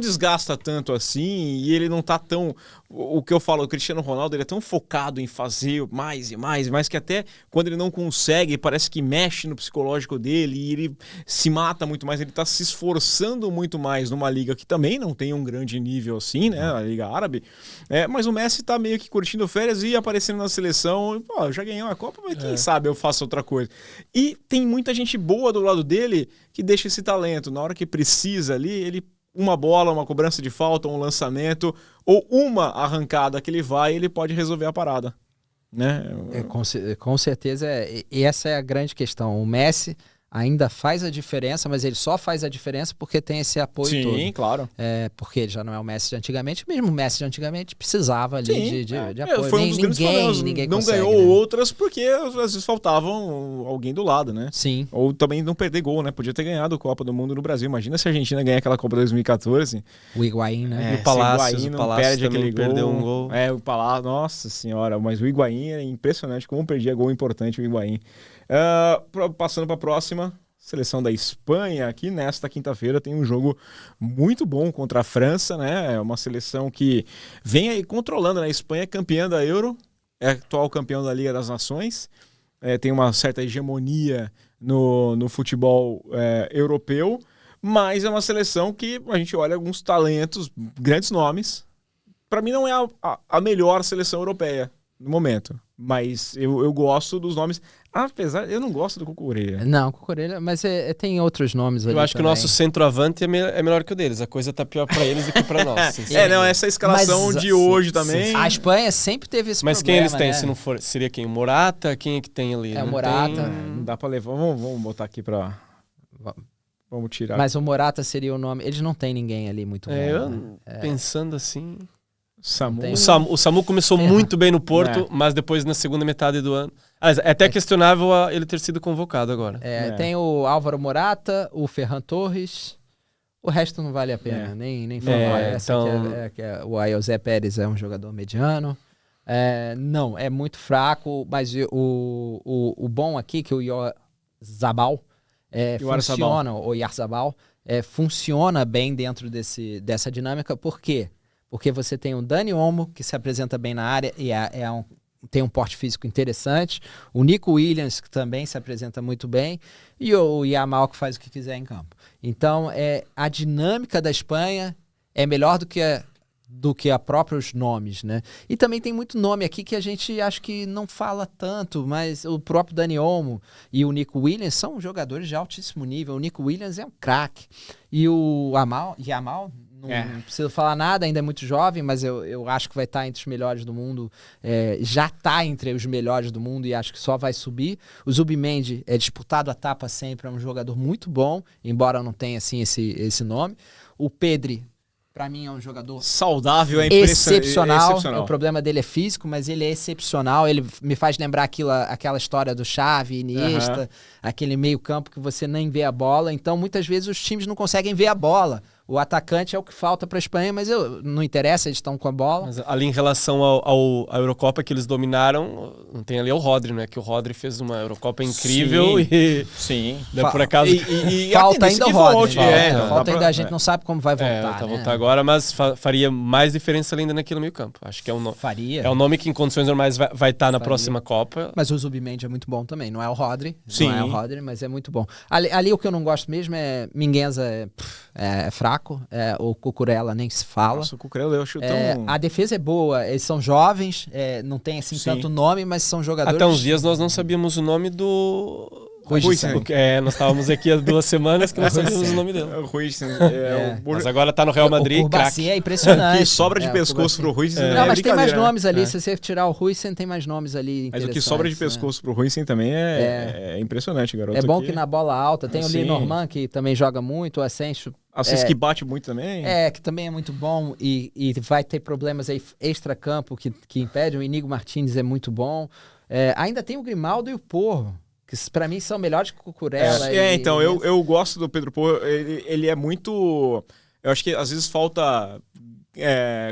desgasta tanto assim, e ele não tá tão... O que eu falo, o Cristiano Ronaldo, ele é tão focado em fazer mais e mais, que até quando ele não consegue, parece que mexe no psicológico dele e ele se mata muito mais, ele tá se esforçando muito mais numa liga que também não tem um grande nível assim, né, a Liga Árabe, mas o Messi tá meio que curtindo férias e aparecendo na seleção, eu já ganhei uma Copa, mas quem sabe eu faço outra coisa. E tem muita gente boa do lado dele que deixa esse talento, na hora que precisa ali, ele uma bola, uma cobrança de falta, um lançamento ou uma arrancada que ele pode resolver a parada, né? Com certeza, essa é a grande questão. O Messi ainda faz a diferença, mas ele só faz a diferença porque tem esse apoio todo. Sim, claro. Porque ele já não é o Messi de antigamente, mesmo o Messi de antigamente precisava ali de apoio. Foi um dos grandes problemas. Ninguém não consegue, ganhou né? outras porque às vezes faltavam alguém do lado, né? Sim. Ou também não perder gol, né? Podia ter ganhado a Copa do Mundo no Brasil. Imagina se a Argentina ganhar aquela Copa 2014. O Higuaín, né? E o Palácios perde aquele perdeu um gol. O Palácio, nossa senhora. Mas o Higuaín é impressionante como perdia gol importante o Higuaín. Passando para a próxima... Seleção da Espanha, aqui nesta quinta-feira tem um jogo muito bom contra a França, né? É uma seleção que vem aí controlando, né? A Espanha é campeã da Euro, é atual campeão da Liga das Nações tem uma certa hegemonia no futebol europeu, mas é uma seleção que a gente olha alguns talentos, grandes nomes. Para mim não é a melhor seleção europeia no momento, mas eu gosto dos nomes, apesar, eu não gosto do Cucurella. Não, Cucurella, mas tem outros nomes ali. Eu acho que o também. nosso centroavante é melhor que o deles. A coisa tá pior para eles do que para nós. Essa escalação de hoje também. A Espanha sempre teve esse mas problema. Mas quem eles têm? Né? Se não for, seria quem? O Morata? Quem é que tem ali? O Morata. Não dá para levar. Vamos botar aqui para. Vamos tirar. Mas o Morata seria o nome. Eles não tem ninguém ali muito bom. Pensando assim. Samu. O Samu começou muito bem no Porto, mas depois na segunda metade do ano. É até questionável ele ter sido convocado agora. Tem o Álvaro Morata, o Ferran Torres. O resto não vale a pena, nem falar. O Ailzé Pérez é um jogador mediano. Não, é muito fraco, mas o bom aqui que o Oyarzabal funciona, o Oyarzabal funciona bem dentro dessa dinâmica. Por quê? Porque você tem o Dani Olmo, que se apresenta bem na área e tem um porte físico interessante. O Nico Williams, que também se apresenta muito bem. E o Yamal, que faz o que quiser em campo. Então, a dinâmica da Espanha é melhor do que a próprios nomes, né? E também tem muito nome aqui que a gente acho que não fala tanto, mas o próprio Dani Olmo e o Nico Williams são jogadores de altíssimo nível. O Nico Williams é um craque. E o Yamal não preciso falar nada, ainda é muito jovem, mas eu acho que vai estar entre os melhores do mundo. Já está entre os melhores do mundo e acho que só vai subir. O Zubimendi é disputado a tapa sempre, é um jogador muito bom, embora não tenha assim esse nome. O Pedri, para mim, é um jogador saudável, excepcional. O problema dele é físico, mas ele é excepcional. Ele me faz lembrar aquela história do Xavi, Iniesta, aquele meio campo que você nem vê a bola. Então, muitas vezes, os times não conseguem ver a bola. O atacante é o que falta para a Espanha, mas não interessa, eles estão com a bola. Mas ali em relação à Eurocopa que eles dominaram, não tem ali o Rodri, né? Que o Rodri fez uma Eurocopa incrível Sim. Por acaso... E falta ainda o Rodri. Falta ainda, a gente não sabe como vai voltar. Voltar agora, mas faria mais diferença ainda naquele meio campo. Acho que é um nome que em condições normais vai estar na próxima Copa. Mas o Zubimendi é muito bom também, não é o Rodri. Sim. Não é o Rodri, mas é muito bom. Ali o que eu não gosto mesmo é Mingueza é fraco. O Cucurella nem se fala. Nossa, o Cucurella eu acho tão... A defesa é boa, eles são jovens, não tem assim tanto nome, mas são jogadores... Até uns dias nós não sabíamos o nome do... Huijsen. Nós estávamos aqui há 2 semanas que não sabíamos o nome dele. O Huijsen. Mas agora tá no Real Madrid, craque. É impressionante. Que sobra de pescoço pro Huijsen. Não, mas tem mais nomes ali. Se você tirar o Huijsen, tem mais nomes ali. Mas o que sobra de pescoço pro Huijsen também é impressionante, garoto. É bom que na bola alta tem o Lenormand, que também joga muito, o Asensio. Que bate muito também. Que também é muito bom e vai ter problemas aí extra-campo que impedem. O Inigo Martínez é muito bom. Ainda tem o Grimaldo e o Porro, que pra mim são melhores que o Cucurella. Então, eu gosto do Pedro Porro. Ele é muito... Eu acho que às vezes falta...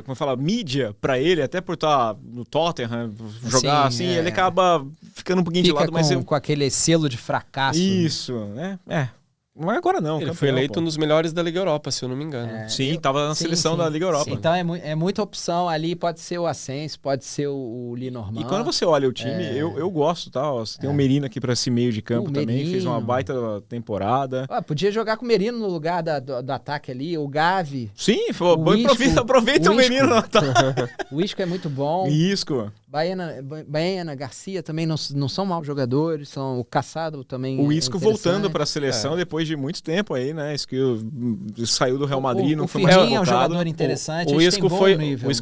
como eu falo, mídia pra ele, até por estar no Tottenham, jogar assim, ele acaba ficando um pouquinho de lado. Mas com aquele selo de fracasso. Isso, né? Mas agora não. Ele foi eleito um dos melhores da Liga Europa, se eu não me engano. Sim, estava na seleção da Liga Europa. Então é muita opção ali, pode ser o Asensio, pode ser o Lenormand. E quando você olha o time, eu gosto, tá? Você tem o Merino aqui para esse meio de campo também, fez uma baita temporada. Podia jogar com o Merino no lugar do ataque ali, o Gavi. Sim, aproveita o Merino no ataque. O Isco é muito bom. Isco. Baena, Garcia também não são maus jogadores, são o Caçado também. O Isco voltando para a seleção depois de muito tempo aí, né? Isso que saiu do Real Madrid, não foi mais convocado. É um jogador interessante. O Isco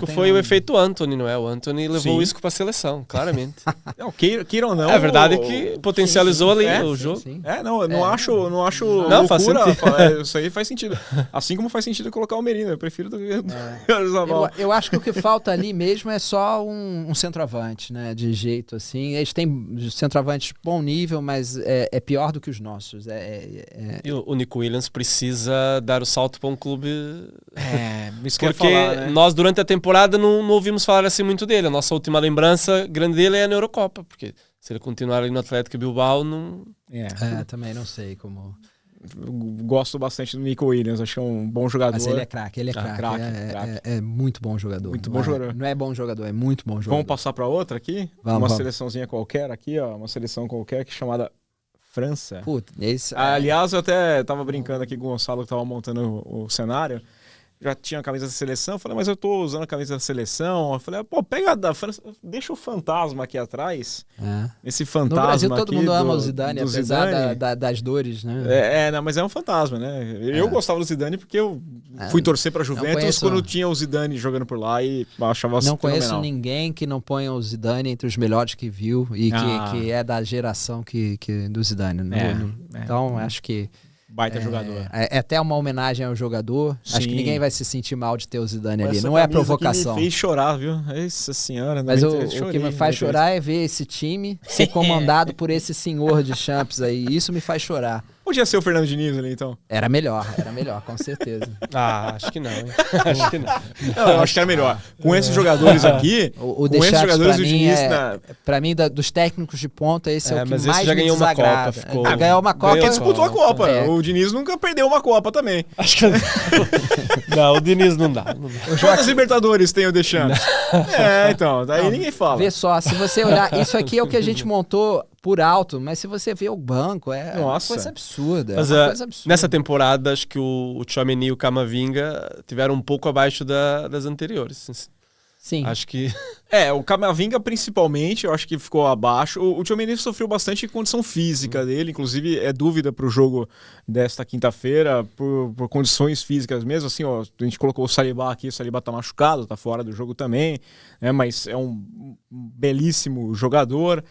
foi o efeito Antony, não é? O Antony levou o Isco para a seleção, claramente. Não, queira ou não. É verdade que potencializou ali o jogo. Não acho não, faz sentido. Isso aí faz sentido. Assim como faz sentido colocar o Merino, eu prefiro do que eu acho que o que falta ali mesmo é só um centroavante, né? De jeito assim. Eles têm centroavantes de bom nível, mas é pior do que os nossos. E o Nico Williams precisa dar o salto para um clube. Isso porque falar, né? nós durante a temporada não ouvimos falar assim muito dele. A nossa última lembrança grande dele é na Eurocopa, porque se ele continuar ali no Atlético Bilbao, não. Também não sei como. gosto bastante do Nico Williams, acho que é um bom jogador. Mas ele é craque, craque. É muito bom jogador. Muito bom jogador. Não é bom jogador, é muito bom jogador. Vamos passar para outra aqui? Vamos. Seleçãozinha qualquer aqui, ó. Uma seleção qualquer que é chamada França. Puta, Aliás, eu até tava brincando aqui com o Gonçalo que tava montando o cenário. Já tinha a camisa da seleção, eu falei, mas eu tô usando a camisa da seleção. Eu falei, pô, pega a da França, deixa o fantasma aqui atrás. Esse fantasma no Brasil todo aqui mundo ama o Zidane, apesar das dores, né? Não, mas é um fantasma, né? Eu gostava do Zidane porque eu fui torcer pra Juventus quando tinha o Zidane jogando por lá e achava Não conheço fenomenal. ninguém que não ponha o Zidane entre os melhores que viu e que é da geração do Zidane. Então, acho que baita jogador. É até uma homenagem ao jogador. Sim. Acho que ninguém vai se sentir mal de ter o Zidane ali. Essa não é camisa provocação. Que me fez chorar, viu? Nossa senhora. Mas o que me faz chorar é ver esse time ser comandado por esse senhor de Champs aí. Isso me faz chorar. Podia ser o Fernando Diniz ali, então? Era melhor, com certeza. Acho que não, hein? Acho que não. Não, eu acho que era melhor. Com esses jogadores aqui, o com esses jogadores do Diniz... Pra mim, dos técnicos de ponta, esse é o que mas mais esse já me ganhou uma desagrada. Copa. Ficou... Ganhou uma Copa. Porque disputou a Copa. É. O Diniz nunca perdeu uma Copa também. Acho que não, o Diniz não dá. Quantas Libertadores tem o Deschamps? Então, daí ninguém fala. Vê só, se você olhar, isso aqui é o que a gente montou por alto, mas se você vê o banco, uma coisa absurda. Mas, nessa temporada, acho que o Tchouaméni e o Camavinga tiveram um pouco abaixo das anteriores. Sim. Acho que... o Camavinga principalmente, eu acho que ficou abaixo. O Tchouaméni sofreu bastante condição física dele, inclusive é dúvida para o jogo desta quinta-feira, por condições físicas mesmo. Assim, ó, a gente colocou o Saliba aqui, o Saliba tá machucado, tá fora do jogo também, mas é um belíssimo jogador.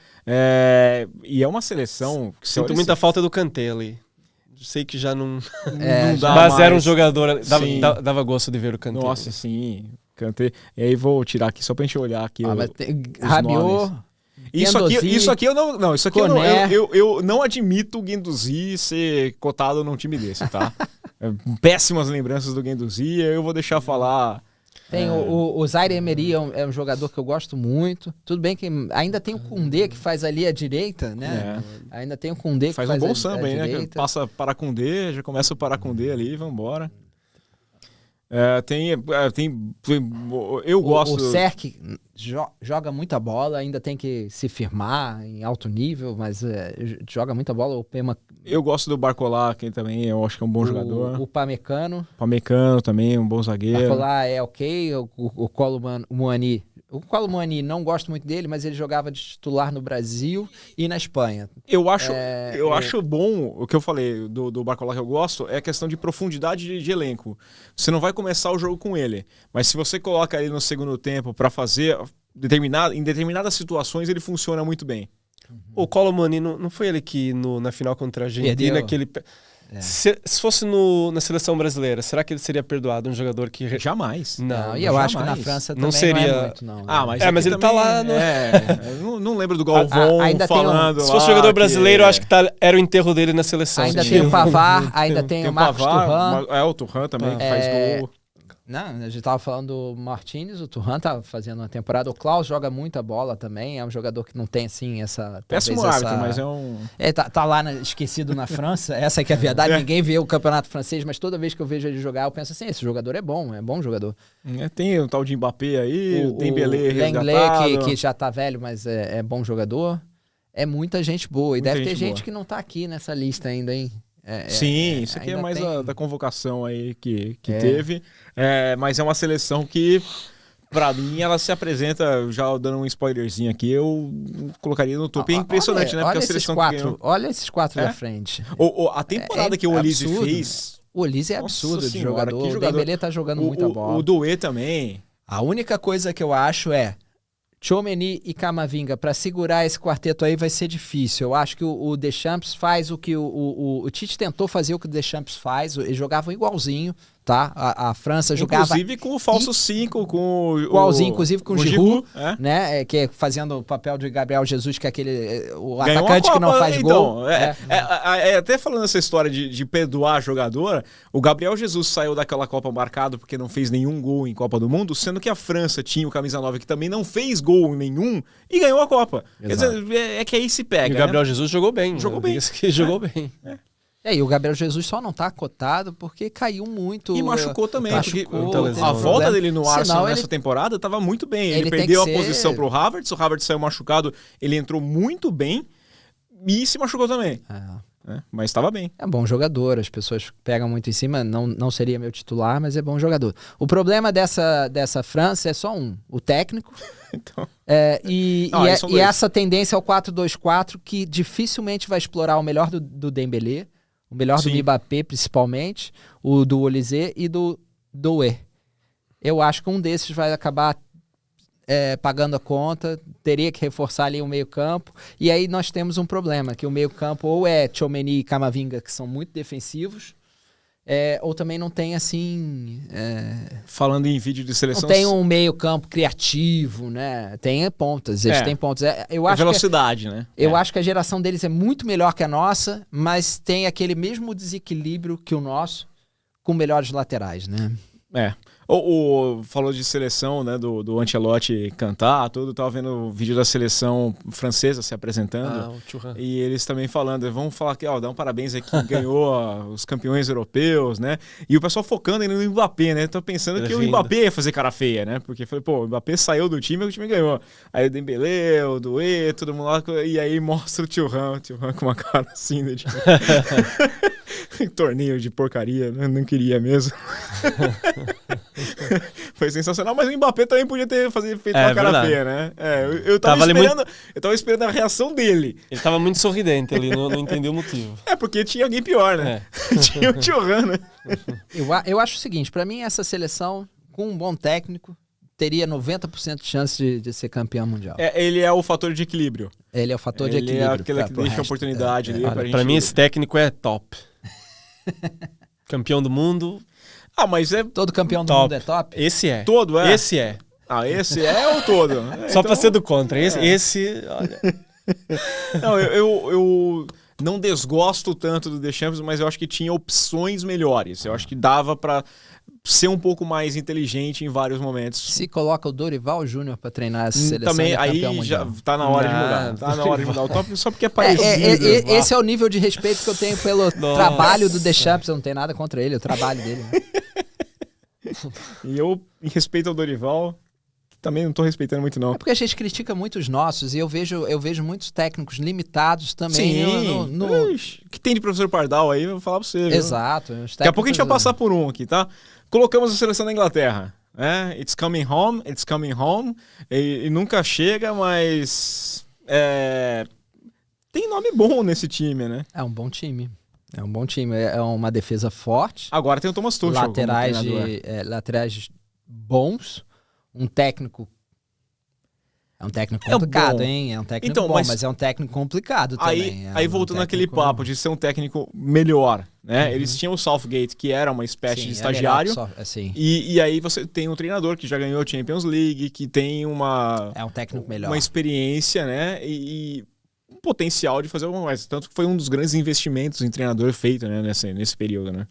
E é uma seleção... Sinto muita falta do Kanté ali. Sei que já não dá mas mais. Era um jogador... Dava gosto de ver o Kanté. Nossa, sim... Kanté. E aí vou tirar aqui só pra gente olhar aqui. Rabiot. Isso aqui eu não. Isso aqui eu não admito o Guendouzi ser cotado num time desse, tá? Péssimas lembranças do Guendouzi. Eu vou deixar falar. Tem o Zaire Emery, é um jogador que eu gosto muito. Tudo bem que ainda tem o Koundé que faz ali a direita, né? Ainda tem o Koundé que faz um bom samba aí, né? Passa para Koundé, já começa o para Koundé ali, vambora. Eu gosto... O Cerc joga muita bola, ainda tem que se firmar em alto nível, mas joga muita bola. O Pema... Eu gosto do Barcola, que também eu acho que é um bom jogador. O Pamecano. Pamecano também, um bom zagueiro. Barcola é ok. O Kolo Muani. O Kolo Muani, não gosto muito dele, mas ele jogava de titular no Brasil e na Espanha. Eu acho bom, o que eu falei do Barcola que eu gosto, é a questão de profundidade de elenco. Você não vai começar o jogo com ele, mas se você coloca ele no segundo tempo para fazer, em determinadas situações ele funciona muito bem. O Kolo Muani não foi ele que na final contra a Argentina, que ele... Se fosse na seleção brasileira, será que ele seria perdoado? Um jogador que... Jamais. Não, e eu acho que na França também não seria... não é muito, não. Mas ele também... tá lá... não lembro do Galvão falando se fosse jogador brasileiro, eu acho que era o enterro dele na seleção. Ainda tem o Pavard, ainda tem o Marcos Thuram. O Thuram também, que faz gol. Não, a gente tava falando do Martínez, o Thuram tá fazendo uma temporada. O Klaus joga muita bola também, é um jogador que não tem, assim, essa... Péssimo árbitro, mas é um... Tá lá esquecido na França, essa que é a verdade. Ninguém vê o campeonato francês, mas toda vez que eu vejo ele jogar, eu penso assim, esse jogador é bom jogador. Tem o tal de Mbappé aí, tem Belé resgatado. Que já tá velho, mas é bom jogador. É muita gente boa, e deve ter gente que não tá aqui nessa lista ainda, hein? Sim, isso aqui é mais da convocação aí que teve. Mas é uma seleção que, pra mim, ela se apresenta, já dando um spoilerzinho aqui, eu colocaria no topo. É impressionante, né? Porque a seleção olha esses quatro da frente. A temporada que o Olise fez... O Olise é absurdo de jogador. O Dembélé tá jogando muita bola. O Doué também. A única coisa que eu acho Tchouaméni e Camavinga, para segurar esse quarteto aí vai ser difícil. Eu acho que o Deschamps faz o que o Tite tentou fazer, o que o Deschamps faz. Eles jogavam igualzinho, tá? A França jogava... Inclusive com o falso 5, com igualzinho, inclusive com o Giroud, né? Que é fazendo o papel de Gabriel Jesus, que é o atacante que não faz gol. Até falando essa história de perdoar jogador, o Gabriel Jesus saiu daquela Copa marcado porque não fez nenhum gol em Copa do Mundo, sendo que a França tinha o camisa 9 que também não fez gol nenhum e ganhou a Copa. Exato. Quer dizer, que aí se pega. E o Gabriel Jesus jogou bem. Jogou bem. Jogou bem. E o Gabriel Jesus só não tá cotado porque caiu muito. E machucou também. Machucou, porque a volta dele no Arsenal nessa temporada estava muito bem. Ele perdeu a posição pro Havertz, o Havertz saiu machucado, ele entrou muito bem e se machucou também. Mas estava bem. É bom jogador, as pessoas pegam muito em cima, não seria meu titular, mas é bom jogador. O problema dessa França é só o técnico. Então... E essa tendência ao 4-2-4 que dificilmente vai explorar o melhor do Dembélé, o melhor do Mbappé principalmente, o do Olise e do Doué. Eu acho que um desses vai acabar pagando a conta, teria que reforçar ali o meio-campo, e aí nós temos um problema, que o meio-campo ou é Tchouaméni e Camavinga, que são muito defensivos, ou também não tem assim... Falando em vídeo de seleção... Não tem um meio-campo criativo, né? Tem pontas, eles têm pontas. Eu acho velocidade, né? Eu acho que a geração deles é muito melhor que a nossa, mas tem aquele mesmo desequilíbrio que o nosso, com melhores laterais, né? Falou de seleção, né, do Ancelotti cantar, tudo. Tava vendo o vídeo da seleção francesa se apresentando. E eles também falando, vamos falar aqui, dá um parabéns aqui, ganhou os campeões europeus, né? E o pessoal focando ainda no Mbappé, né? Tô pensando que o Mbappé ia fazer cara feia, né? Porque foi, o Mbappé saiu do time e o time ganhou. Aí o Dembélé, o Doué, todo mundo lá, e aí mostra o Thuram com uma cara assim, né? Torneio de porcaria, né? Não queria mesmo. Foi sensacional, mas o Mbappé também podia ter feito uma cara feia, né? Eu tava esperando a reação dele. Ele tava muito sorridente ali, não entendi o motivo. Porque tinha alguém pior, né? Tinha o Thuram, né? Eu acho o seguinte, pra mim essa seleção, com um bom técnico, teria 90% de chance de ser campeão mundial. Ele é o fator de equilíbrio. Ele é o fator de equilíbrio. Ele é aquele que deixa a oportunidade ali. Pra mim esse técnico é top. Campeão do mundo... mas todo campeão do mundo é top? Esse é. Todo é? Esse é. Esse é ou todo? Só pra ser do contra. Esse olha... Não, eu não desgosto tanto do Deschamps, mas eu acho que tinha opções melhores. Eu acho que dava pra ser um pouco mais inteligente em vários momentos. Se coloca o Dorival Júnior pra treinar essa seleção, também aí já tá na hora de mudar. Tá na hora de mudar o top só porque é parecido. Esse é o nível de respeito que eu tenho pelo trabalho do Deschamps. Eu não tenho nada contra ele, o trabalho dele. E eu, em respeito ao Dorival, também não tô respeitando muito, não. É porque a gente critica muito os nossos e eu vejo muitos técnicos limitados também. Sim, que tem de professor Pardal aí, eu vou falar pra você. Exato. Daqui a pouco a gente vai passar por um aqui, tá? Colocamos a seleção da Inglaterra. It's coming home. E nunca chega, mas... tem nome bom nesse time, né? É um bom time. É uma defesa forte. Agora tem o Thomas Tuchel. Laterais bons. Um técnico... É um técnico complicado, hein? É um técnico bom, mas é um técnico complicado também. Aí voltando naquele papo de ser um técnico melhor, né? Eles tinham o Southgate, que era uma espécie de estagiário. E aí você tem um treinador que já ganhou a Champions League, que tem uma... É um técnico melhor. Uma experiência, né? E um potencial de fazer alguma coisa. Tanto que foi um dos grandes investimentos em treinador feito, né? Nesse período, né?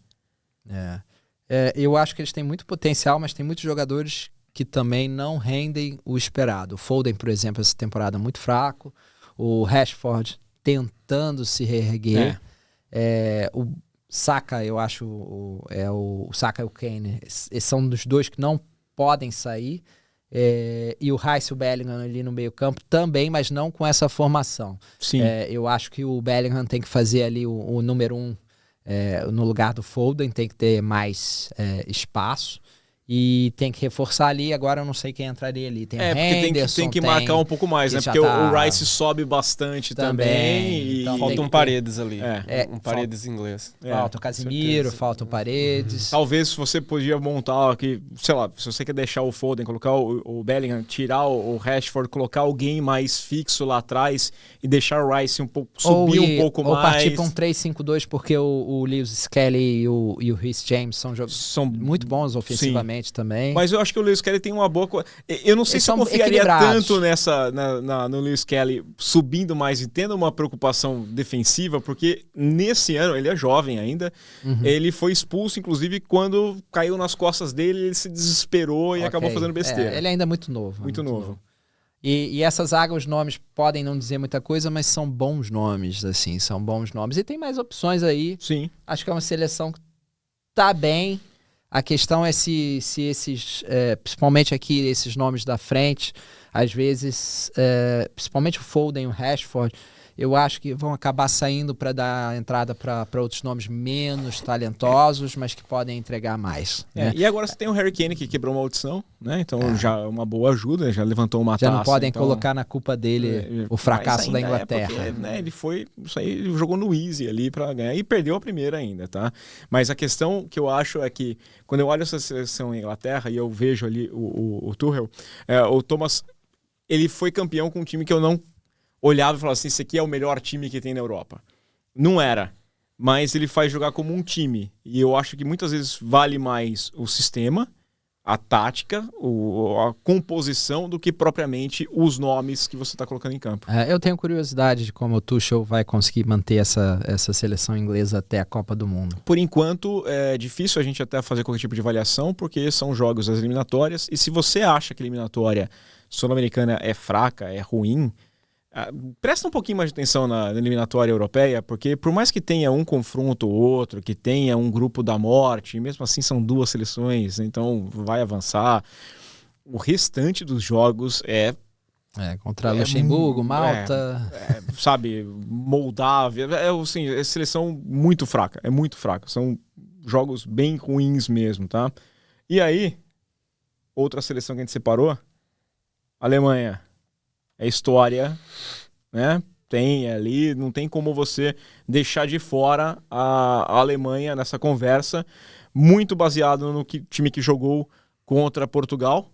Eu acho que eles têm muito potencial, mas tem muitos jogadores que também não rendem o esperado. O Foden, por exemplo, essa temporada muito fraco. O Rashford tentando se reerguer. O Saka, eu acho, o Saka e o Kane, esses são dos dois que não podem sair. E o Rice e o Bellingham ali no meio campo também, mas não com essa formação. Sim. Eu acho que o Bellingham tem que fazer ali o número 1 no lugar do Foden, tem que ter mais espaço. E tem que reforçar ali, agora eu não sei quem entraria ali. Tem o Henderson, tem que marcar um pouco mais, né? Porque o Rice sobe bastante também. Então falta um Paredes ali. Um Paredes inglês. Falta o Casemiro, falta o Paredes. Talvez você podia montar aqui, sei lá, se você quer deixar o Foden, colocar o Bellingham, tirar o Rashford, colocar alguém mais fixo lá atrás e deixar o Rice subir um pouco mais. Ou partir para um 3-5-2, porque o Lewis Skelly e o Reece James são muito bons ofensivamente. Também. Mas eu acho que o Lewis Kelly tem uma boa... Eu não sei se eu confiaria tanto no Lewis Kelly subindo mais e tendo uma preocupação defensiva, porque nesse ano, ele é jovem ainda, ele foi expulso, inclusive, quando caiu nas costas dele, ele se desesperou e acabou fazendo besteira. Ele ainda é muito novo. Muito novo. E essa zaga, os nomes podem não dizer muita coisa, mas são bons nomes, assim, são bons nomes. E tem mais opções aí. Sim. Acho que é uma seleção que tá bem. A questão é se esses, principalmente aqui, esses nomes da frente, às vezes, principalmente o Foden e o Rashford, eu acho que vão acabar saindo para dar entrada para outros nomes menos talentosos, mas que podem entregar mais. Né? E agora você tem o Harry Kane que quebrou uma audição, né? Então já é uma boa ajuda, já levantou uma taça. Já não podem então, colocar na culpa dele o fracasso da Inglaterra. Porque, né, ele jogou no easy ali para ganhar e perdeu a primeira ainda, tá? Mas a questão que eu acho é que quando eu olho essa seleção em Inglaterra e eu vejo ali o Tuchel, o Thomas, ele foi campeão com um time que eu não olhava e falava assim, esse aqui é o melhor time que tem na Europa. Não era, mas ele faz jogar como um time. E eu acho que muitas vezes vale mais o sistema, a tática, a composição, do que propriamente os nomes que você está colocando em campo. Eu tenho curiosidade de como o Tuchel vai conseguir manter essa seleção inglesa até a Copa do Mundo. Por enquanto, é difícil a gente até fazer qualquer tipo de avaliação, porque são jogos das eliminatórias, e se você acha que a eliminatória sul-americana é fraca, é ruim, presta um pouquinho mais de atenção na eliminatória europeia, porque por mais que tenha um confronto ou outro, que tenha um grupo da morte, mesmo assim são duas seleções, então vai avançar. O restante dos jogos contra Luxemburgo, Malta... sabe, Moldávia, assim, é seleção muito fraca, é muito fraca. São jogos bem ruins mesmo, tá? E aí, outra seleção que a gente separou, Alemanha. É história, né? Tem ali, não tem como você deixar de fora a Alemanha nessa conversa, muito baseado no time que jogou contra Portugal.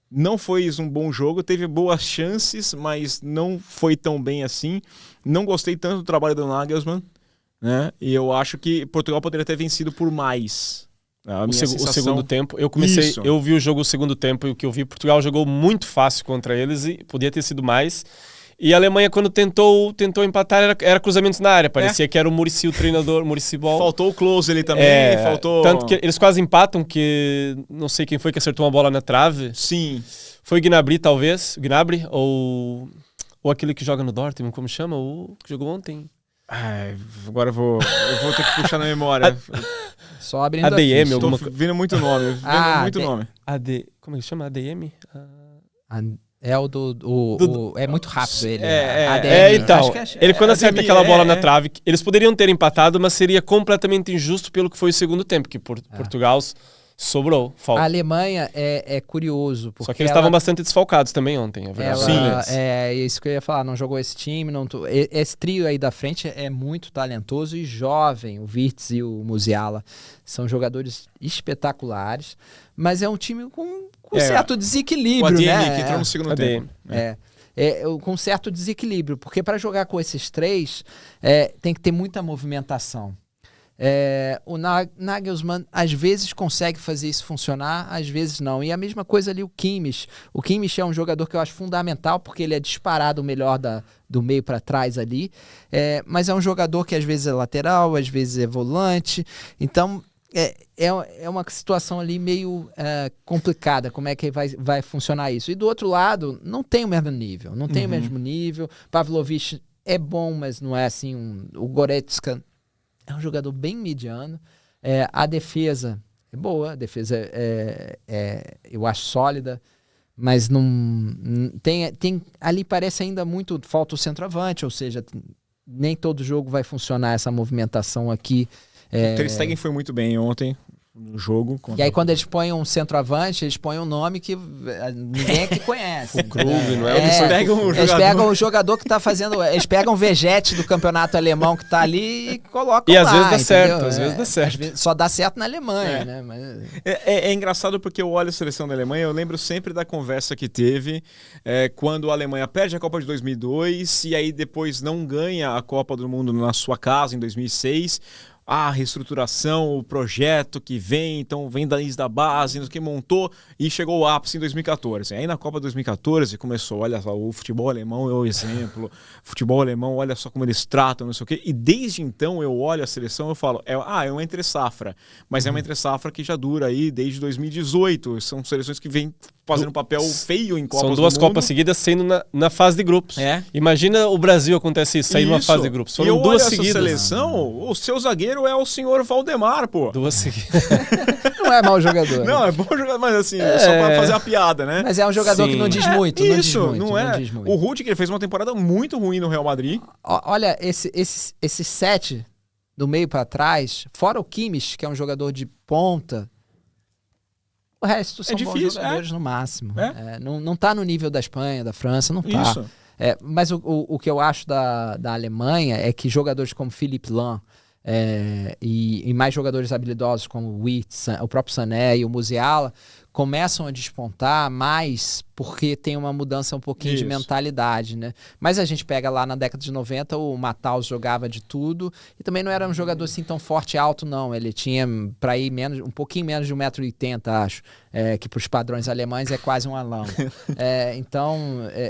Não foi um bom jogo, teve boas chances, mas não foi tão bem assim. Não gostei tanto do trabalho do Nagelsmann, né? E eu acho que Portugal poderia ter vencido por mais. O segundo tempo, eu vi o jogo o segundo tempo, e o que eu vi, Portugal jogou muito fácil contra eles e podia ter sido mais. E a Alemanha, quando tentou empatar, era cruzamentos na área, parecia que era o Muricy, o treinador, Muricy Ball. Faltou o close ali também, faltou... Tanto que eles quase empatam, que não sei quem foi que acertou uma bola na trave. Sim. Foi o Gnabry, talvez, ou aquele que joga no Dortmund, como chama? O que jogou ontem. Agora eu vou ter que puxar na memória. Só abrindo ADM, Tô vendo muito nome. Nome. Como é que chama? ADM? É é muito rápido ele. Então. Ele quando acerta aquela bola na trave, eles poderiam ter empatado, mas seria completamente injusto pelo que foi o segundo tempo, que Portugal sobrou. Falta. A Alemanha é curioso. Porque só que eles estavam bastante desfalcados também ontem, é verdade. É isso que eu ia falar, não jogou esse time. Esse trio aí da frente é muito talentoso e jovem. O Wirtz e o Musiala são jogadores espetaculares, mas é um time com certo desequilíbrio, o ADM, né? que entrou no segundo tempo. Com certo desequilíbrio, porque para jogar com esses três tem que ter muita movimentação. O Nagelsmann às vezes consegue fazer isso funcionar, às vezes não. E a mesma coisa ali o Kimmich. O Kimmich é um jogador que eu acho fundamental, porque ele é disparado o melhor do meio para trás ali. Mas é um jogador que às vezes é lateral, às vezes é volante. Então é uma situação ali meio complicada, como é que vai funcionar isso. E do outro lado, não tem o mesmo nível. Não tem o mesmo nível. Pavlovic é bom, mas não é assim o Goretzka é um jogador bem mediano. A defesa é boa, a defesa eu acho sólida, mas não tem ali parece ainda muito, falta o centroavante, ou seja, nem todo jogo vai funcionar essa movimentação aqui. O Ter Stegen foi muito bem ontem no jogo. E aí quando eles põem um centroavante, eles põem um nome que ninguém aqui conhece. O Krug, não é? Eles pegam o jogador que tá fazendo... Eles pegam o Vegete do campeonato alemão que tá ali e colocam lá. E às vezes dá certo, às vezes dá certo. Só dá certo na Alemanha, né? Mas... É engraçado porque eu olho a seleção da Alemanha, eu lembro sempre da conversa que teve quando a Alemanha perde a Copa de 2002 e aí depois não ganha a Copa do Mundo na sua casa em 2006... a reestruturação, o projeto que vem, então vem da base, que montou e chegou ao ápice em 2014. Aí na Copa 2014 começou, olha só, o futebol alemão é o exemplo, futebol alemão, olha só como eles tratam, não sei o quê. E desde então eu olho a seleção e eu falo, é uma entre-safra, mas é uma entre-safra que já dura aí desde 2018. São seleções que vêm fazendo papel feio em Copas do Mundo. São 2 Copas seguidas sendo na fase de grupos. Imagina o Brasil acontecer isso, sair numa fase de grupos. Foram 2 seguidas. Seleção, o seu zagueiro é o senhor Valdemar, pô. 2 seguidas. Não é mau jogador. Não, é bom jogador, mas assim, só pra fazer a piada, né? Mas é um jogador que não diz muito. Não diz muito. O Rudiger fez uma temporada muito ruim no Real Madrid. Olha, esses 7 do meio pra trás, fora o Kimmich, que é um jogador de ponta, o resto são bons jogadores no máximo. Não tá no nível da Espanha, da França, não tá. Isso. Mas o que eu acho da Alemanha é que jogadores como Philipp Lahm e mais jogadores habilidosos como o Wirtz, o próprio Sané e o Musiala começam a despontar mais porque tem uma mudança um pouquinho de mentalidade, né? Mas a gente pega lá na década de 90, o Matthaus jogava de tudo e também não era um jogador assim tão forte e alto, não. Ele tinha para ir um pouquinho menos de 1,80 m, acho, que para os padrões alemães é quase um alão. Então,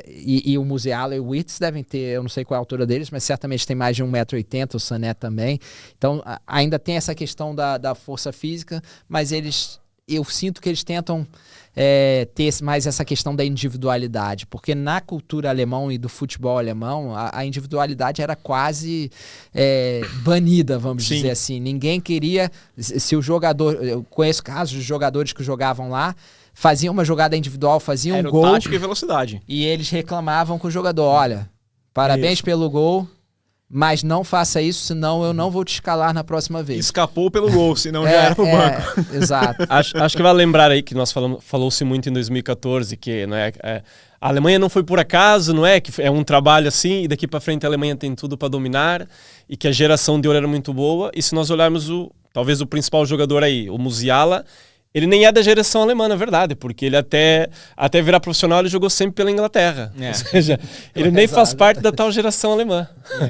e o Musiala e o Wirtz devem ter, eu não sei qual é a altura deles, mas certamente tem mais de 1,80 m, o Sané também. Então, ainda tem essa questão da força física, mas eu sinto que eles tentam ter mais essa questão da individualidade, porque na cultura alemã e do futebol alemão, a individualidade era quase banida, vamos dizer assim. Ninguém queria, se o jogador, eu conheço casos de jogadores que jogavam lá, faziam uma jogada individual, faziam um gol. Tática e velocidade. E eles reclamavam com o jogador, olha, parabéns pelo gol, mas não faça isso, senão eu não vou te escalar na próxima vez. Escapou pelo gol, senão já era pro banco. Exato. Acho que vale lembrar aí que nós falou-se muito em 2014 que a Alemanha não foi por acaso, não é? Que é um trabalho assim, e daqui para frente a Alemanha tem tudo para dominar, e que a geração de ouro era muito boa. E se nós olharmos talvez o principal jogador aí, o Musiala, ele nem é da geração alemã, na verdade, porque ele até virar profissional ele jogou sempre pela Inglaterra. Ou seja, ele nem faz parte da tal geração alemã.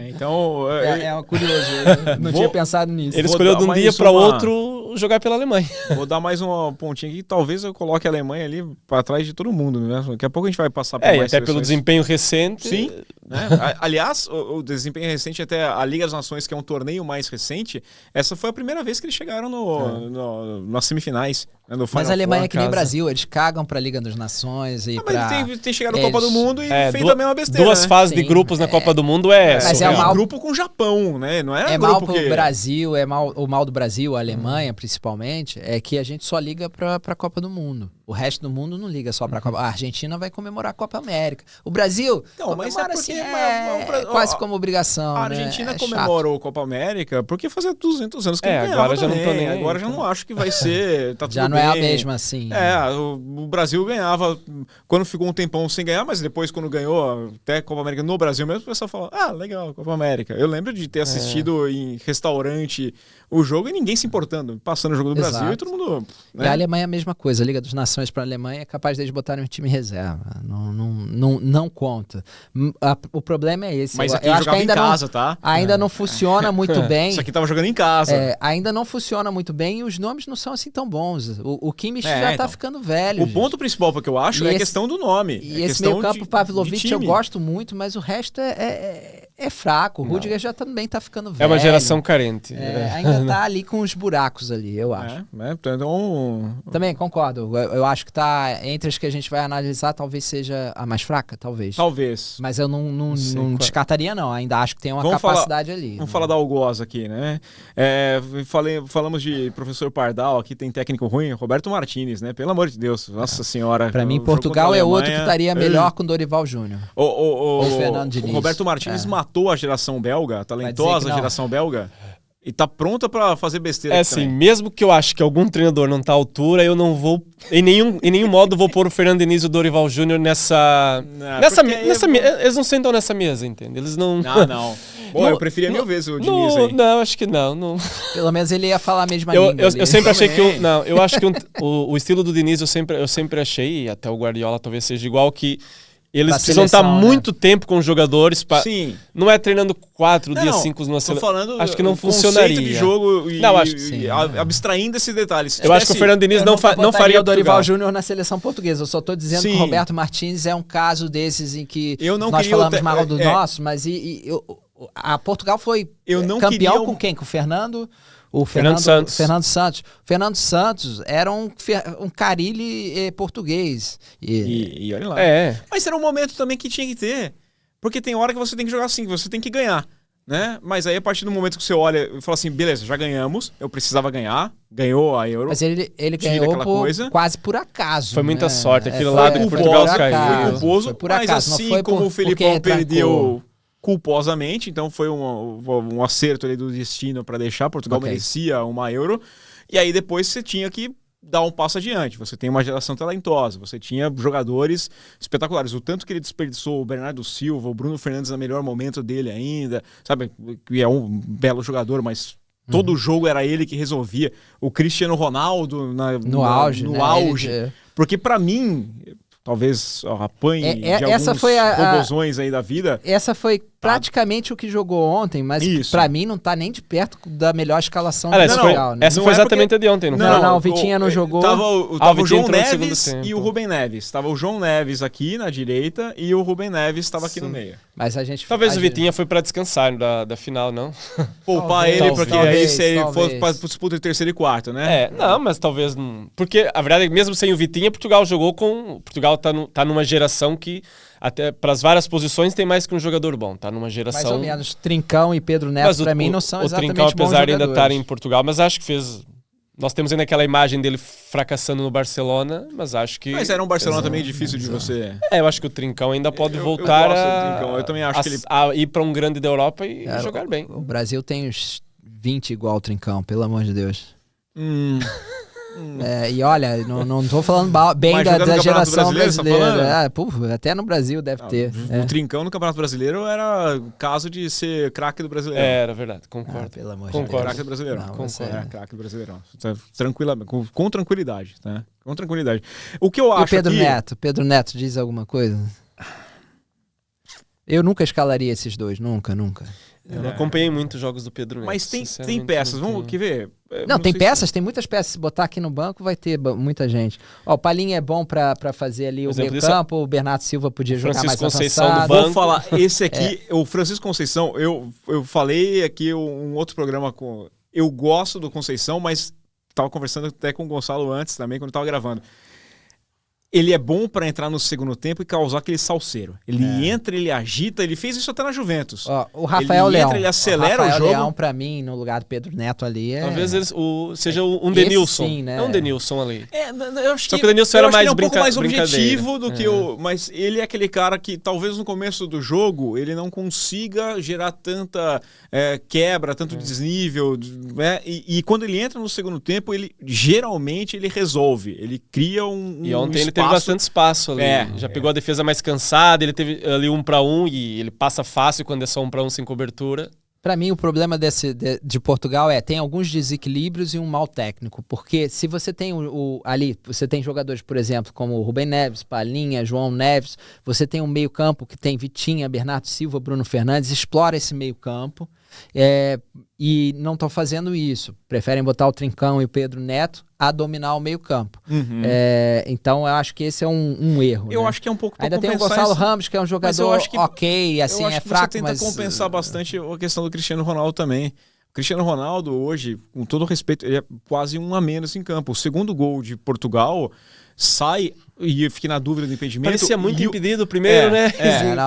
Então... É curioso, eu não tinha pensado nisso. Ele escolheu de um dia para outro jogar pela Alemanha. Vou dar mais uma pontinha aqui, talvez eu coloque a Alemanha ali para trás de todo mundo, né? Daqui a pouco a gente vai passar por mais até seleções. pelo desempenho recente. Sim. Né? Aliás, o desempenho recente, até a Liga das Nações, que é um torneio mais recente, essa foi a primeira vez que eles chegaram nas semifinais. Né, mas a Alemanha é que nem Brasil, eles cagam pra Liga das Nações e mas tem chegado na Copa do Mundo e feito a mesma besteira. 2 fases de grupos na Copa do Mundo mas é um grupo com o Japão, né? Não era mal pro Brasil, o mal do Brasil, a Alemanha principalmente, é que a gente só liga pra Copa do Mundo. O resto do mundo não liga só pra Copa. A Argentina vai comemorar a Copa América. O Brasil comemora assim, quase como obrigação. A Argentina comemorou a Copa América porque fazia 200 anos que não ganhava agora já não tô nem aí. Agora já não acho que vai ser... Tá tudo já não bem. É a mesma assim. O Brasil ganhava quando ficou um tempão sem ganhar, mas depois quando ganhou até a Copa América no Brasil mesmo, o pessoal falou, legal, Copa América. Eu lembro de ter assistido em restaurante o jogo e ninguém se importando, passando o jogo do Brasil e todo mundo... Né? E a Alemanha é a mesma coisa, a Liga dos Nações para a Alemanha é capaz deles botarem um time reserva. Não conta. O problema é esse. Mas aqui eu acho que ainda em casa, tá? Ainda não funciona muito bem. Isso aqui tava jogando em casa. Ainda não funciona muito bem e os nomes não são assim tão bons. O Kimmich já tá ficando velho. O ponto principal que eu acho é a questão do nome. E esse meio campo Pavlovic eu gosto muito, mas o resto é fraco. O Rudiger já também tá ficando velho. É uma geração carente. Ainda tá ali com os buracos ali, eu acho. Então... Também concordo. Eu acho que tá entre as que a gente vai analisar, talvez seja a mais fraca, talvez. Mas eu não descartaria, não. Ainda acho que tem uma capacidade ali. Vamos falar da algoz aqui, né? Falamos de professor Pardal, aqui tem técnico ruim, Roberto Martínez, né? Pelo amor de Deus, nossa senhora. Pra mim, Portugal é outro que estaria melhor com Dorival Júnior. Ou Fernando Diniz. O Roberto Martínez matou a geração belga, a talentosa geração belga. E tá pronta pra fazer besteira. Assim, mesmo que eu acho que algum treinador não tá à altura, eu não vou, em nenhum modo, vou pôr o Fernando Diniz e o Dorival Júnior nessa eles não sentam nessa mesa, entende? Eles não... Não. Pô, eu preferia mil vezes o Diniz aí. Não, acho que não. Pelo menos ele ia falar a mesma língua. Eu sempre achei que... eu acho que o estilo do Diniz eu sempre achei, e até o Guardiola talvez seja igual, que eles precisam estar muito tempo com os jogadores. Sim. Não é treinando 4 dias, 5 numa seleção. Acho que não funcionaria. Conceito de jogo abstraindo esses detalhes. Eu acho que o Fernando Diniz não faria o Dorival Júnior na seleção portuguesa. Eu só estou dizendo que o Roberto Martínez é um caso desses em que nós falamos mal do nosso, mas a Portugal foi campeão com quem? Com o Fernando? O Fernando Santos. Fernando Santos era um Carille português. E olha lá. Mas era um momento também que tinha que ter. Porque tem hora que você tem que jogar assim, você tem que ganhar. Né? Mas aí a partir do momento que você olha e fala assim, beleza, já ganhamos, eu precisava ganhar, ganhou a Euro. Mas ele ganhou quase por acaso. Foi muita sorte, aquele lado que Portugal caiu. Foi culposo, foi por mas acaso, assim não foi como o Felipão perdeu trancou. culposamente, então foi um acerto ali do destino para deixar, Portugal merecia uma Euro, e aí depois você tinha que dar um passo adiante. Você tem uma geração talentosa, você tinha jogadores espetaculares. O tanto que ele desperdiçou o Bernardo Silva, o Bruno Fernandes no melhor momento dele ainda, sabe? Que é um belo jogador, mas todo jogo era ele que resolvia. O Cristiano Ronaldo no auge. Porque para mim, talvez apanhe de essa alguns foi robozões aí da vida. Essa foi praticamente o que jogou ontem, mas pra mim não tá nem de perto da melhor escalação do Portugal. Essa foi exatamente a de ontem, não, o Vitinha não jogou. Tava o João Neves e o Rubem Neves. Tava o João Neves aqui na direita e o Rubem Neves estava aqui no meio. Mas a gente talvez o Vitinha foi pra descansar da final, não? Poupar ele, porque aí se for pra disputa de terceiro e quarto, né? Não, mas talvez não. Porque a verdade é que mesmo sem o Vitinha, Portugal jogou com. Portugal tá numa geração que até para as várias posições tem mais que um jogador bom, tá numa geração... Mais ou menos, Trincão e Pedro Neto para mim não são exatamente bons jogadores. O Trincão, apesar de ainda estar em Portugal, mas acho que fez... Nós temos ainda aquela imagem dele fracassando no Barcelona, mas acho que... Mas era um Barcelona também difícil de você... eu acho que o Trincão ainda pode voltar eu também acho que ele... a ir para um grande da Europa e jogar bem. O Brasil tem uns 20 igual o Trincão, pelo amor de Deus. E olha, não tô falando bem da geração brasileira. Até no Brasil deve ter. O Trincão no Campeonato Brasileiro era o caso de ser craque do Brasileiro. Era verdade, concordo. Pelo amor de Deus. Craque do Brasileiro. Craque do Brasileiro. Tranquilamente, com tranquilidade, tá? Com tranquilidade. O que eu acho Pedro Neto diz alguma coisa? Eu nunca escalaria esses dois, nunca. Eu não acompanhei muito os jogos do Pedro Neto. Mas tem peças, vamos ver. Não, tem peças, tem muitas peças. Se botar aqui no banco, vai ter muita gente. Ó, o Palinha é bom pra fazer ali o meio campo, o Bernardo Silva podia jogar mais avançado. Conceição do banco. Vou falar, esse aqui, o Francisco Conceição, eu falei aqui um outro programa com... Eu gosto do Conceição, mas tava conversando até com o Gonçalo antes também, quando tava gravando. Ele é bom para entrar no segundo tempo e causar aquele salseiro. Ele entra, ele agita, ele fez isso até na Juventus. O Rafael Leão. Ele acelera o jogo. O Leão, para mim, no lugar do Pedro Neto ali talvez seja um Denilson. Sim, né? É um Denilson ali. Eu acho Só que o Denilson era mais um pouco mais objetivo do que o... Mas ele é aquele cara que talvez no começo do jogo ele não consiga gerar tanta quebra, tanto desnível. Né? E quando ele entra no segundo tempo, geralmente ele resolve. Ele cria E ontem ele teve bastante espaço ali. Já pegou a defesa mais cansada, ele teve ali 1-1 e ele passa fácil quando é só 1-1 sem cobertura. Para mim, o problema de Portugal tem alguns desequilíbrios e um mal técnico. Porque se você tem ali, você tem jogadores, por exemplo, como o Rubem Neves, Palinha, João Neves, você tem um meio campo que tem Vitinha, Bernardo Silva, Bruno Fernandes, explora esse meio campo. E não estão fazendo isso. Preferem botar o Trincão e o Pedro Neto a dominar o meio campo. Então eu acho que esse é um erro. Eu acho que é um pouco... Ainda tem o Gonçalo Ramos, que é um jogador ok, assim, é fraco, você tenta compensar bastante a questão do Cristiano Ronaldo também. O Cristiano Ronaldo hoje, com todo respeito, ele é quase um a menos em campo. O segundo gol de Portugal sai e eu fiquei na dúvida do impedimento. Parecia muito impedido primeiro, né?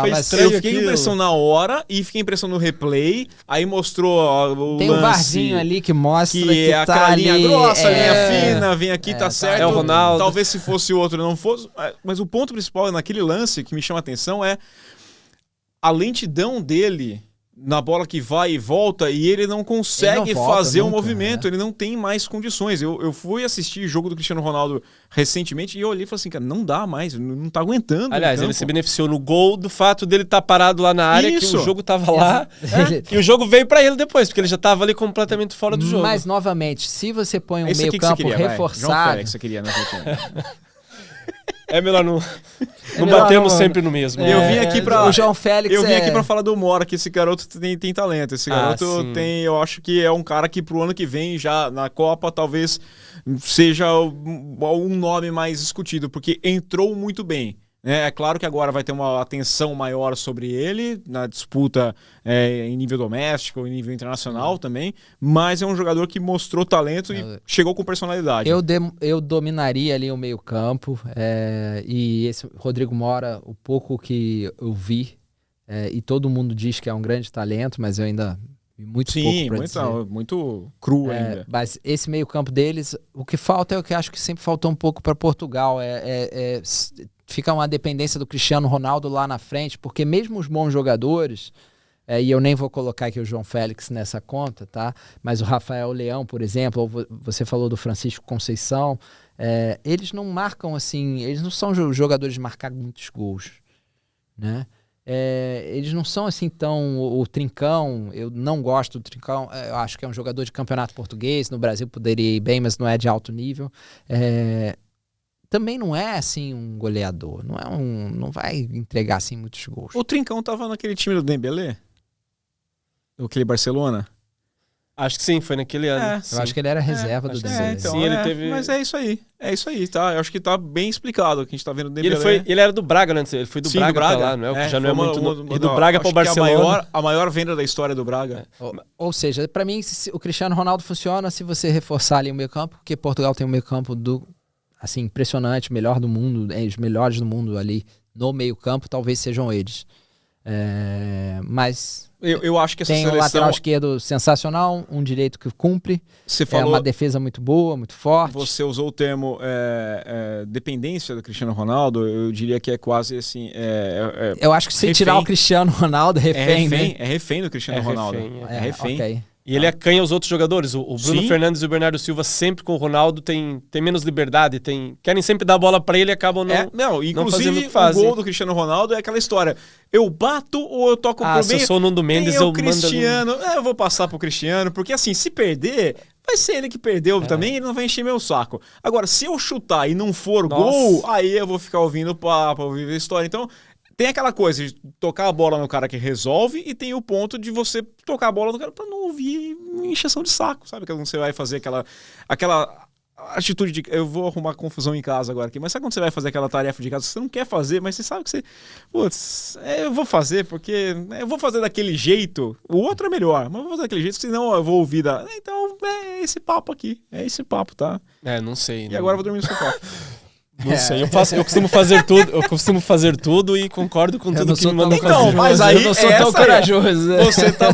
Foi estranho. Eu fiquei com impressão na hora e fiquei impressão no replay. Aí mostrou o tem lance. Um varzinho ali que mostra que é tá aquela linha ali, grossa, linha fina, vem aqui, tá certo. É o Ronaldo. Talvez se fosse outro não fosse. Mas o ponto principal naquele lance que me chama a atenção é a lentidão dele na bola que vai e volta e ele não consegue fazer um movimento, ele não tem mais condições. Eu fui assistir o jogo do Cristiano Ronaldo recentemente e eu olhei e falei assim, cara, não dá mais, não tá aguentando. Aliás, ele se beneficiou no gol do fato dele estar parado lá na área, que o jogo tava lá, e o jogo veio pra ele depois, porque ele já tava ali completamente fora do jogo. Mas, novamente, se você põe um meio campo reforçado... João Félix, você queria, né? É melhor não batemos sempre no mesmo. Eu vim aqui pra... O João Félix eu vim aqui pra falar do Mora, que esse garoto tem talento. Esse garoto tem... Eu acho que é um cara que pro ano que vem, já na Copa, talvez seja um nome mais discutido, porque entrou muito bem. É claro que agora vai ter uma atenção maior sobre ele na disputa em nível doméstico, em nível internacional também, mas é um jogador que mostrou talento e chegou com personalidade. Eu dominaria ali o meio-campo, e esse Rodrigo Mora, o pouco que eu vi, e todo mundo diz que é um grande talento, mas eu ainda vi muito pouco pra dizer. Muito cru ainda. Mas esse meio-campo deles, o que falta é o que eu acho que sempre faltou um pouco para Portugal, fica uma dependência do Cristiano Ronaldo lá na frente, porque mesmo os bons jogadores, e eu nem vou colocar aqui o João Félix nessa conta, tá? Mas o Rafael Leão, por exemplo, ou você falou do Francisco Conceição, eles não marcam assim, eles não são jogadores de marcar muitos gols, né? Eles não são assim tão... O Trincão, eu não gosto do Trincão, eu acho que é um jogador de campeonato português, no Brasil poderia ir bem, mas não é de alto nível. Também não é assim um goleador, não vai entregar assim muitos gols. O Trincão tava naquele time do Dembélé? Aquele Barcelona? Acho que sim, foi naquele ano. Eu acho que ele era reserva do Dembélé. Então, sim, ele teve... Mas é isso aí, tá? Eu acho que tá bem explicado o que a gente tá vendo do Dembélé. Ele era do Braga antes, ele foi do Braga pra lá, não é? O que já não é muito... E do Braga para o Barcelona. A maior venda da história do Braga. Ou seja, pra mim, o Cristiano Ronaldo funciona se você reforçar ali o meio campo, porque Portugal tem um meio campo assim, impressionante, melhor do mundo, os melhores do mundo ali no meio campo, talvez sejam eles. Mas eu acho que essa tem seleção... um lateral esquerdo sensacional, um direito que cumpre, Você falou... uma defesa muito boa, muito forte. Você usou o termo dependência do Cristiano Ronaldo, eu diria que é quase assim... eu acho que se tirar o Cristiano Ronaldo, refém, né? É refém do Cristiano Ronaldo. É refém. Okay. E ele acanha os outros jogadores. O Bruno Fernandes e o Bernardo Silva sempre com o Ronaldo tem menos liberdade, querem sempre dar a bola pra ele e acabam não fazendo o que fazem. O gol do Cristiano Ronaldo é aquela história. Eu bato ou eu toco pro meio? Se eu sou o Nuno Mendes, eu Cristiano. Eu vou passar pro Cristiano, porque assim, se perder, vai ser ele que perdeu também, ele não vai encher meu saco. Agora, se eu chutar e não for gol, aí eu vou ficar ouvindo o papo, ouvir a história. Então... Tem aquela coisa de tocar a bola no cara que resolve e tem o ponto de você tocar a bola no cara pra não ouvir encheção de saco, sabe? Quando você vai fazer aquela atitude de... Eu vou arrumar confusão em casa agora aqui, mas sabe quando você vai fazer aquela tarefa de casa que você não quer fazer, mas você sabe que você... Putz, eu vou fazer porque... Eu vou fazer daquele jeito, o outro é melhor, mas eu vou fazer daquele jeito, senão eu vou ouvir da... Então, é esse papo aqui, tá? Não sei. E agora eu vou dormir no sofá. Não sei, eu costumo fazer tudo e concordo com tudo que me mandam fazer. Então, mas aí eu não sou tão corajoso. Você tá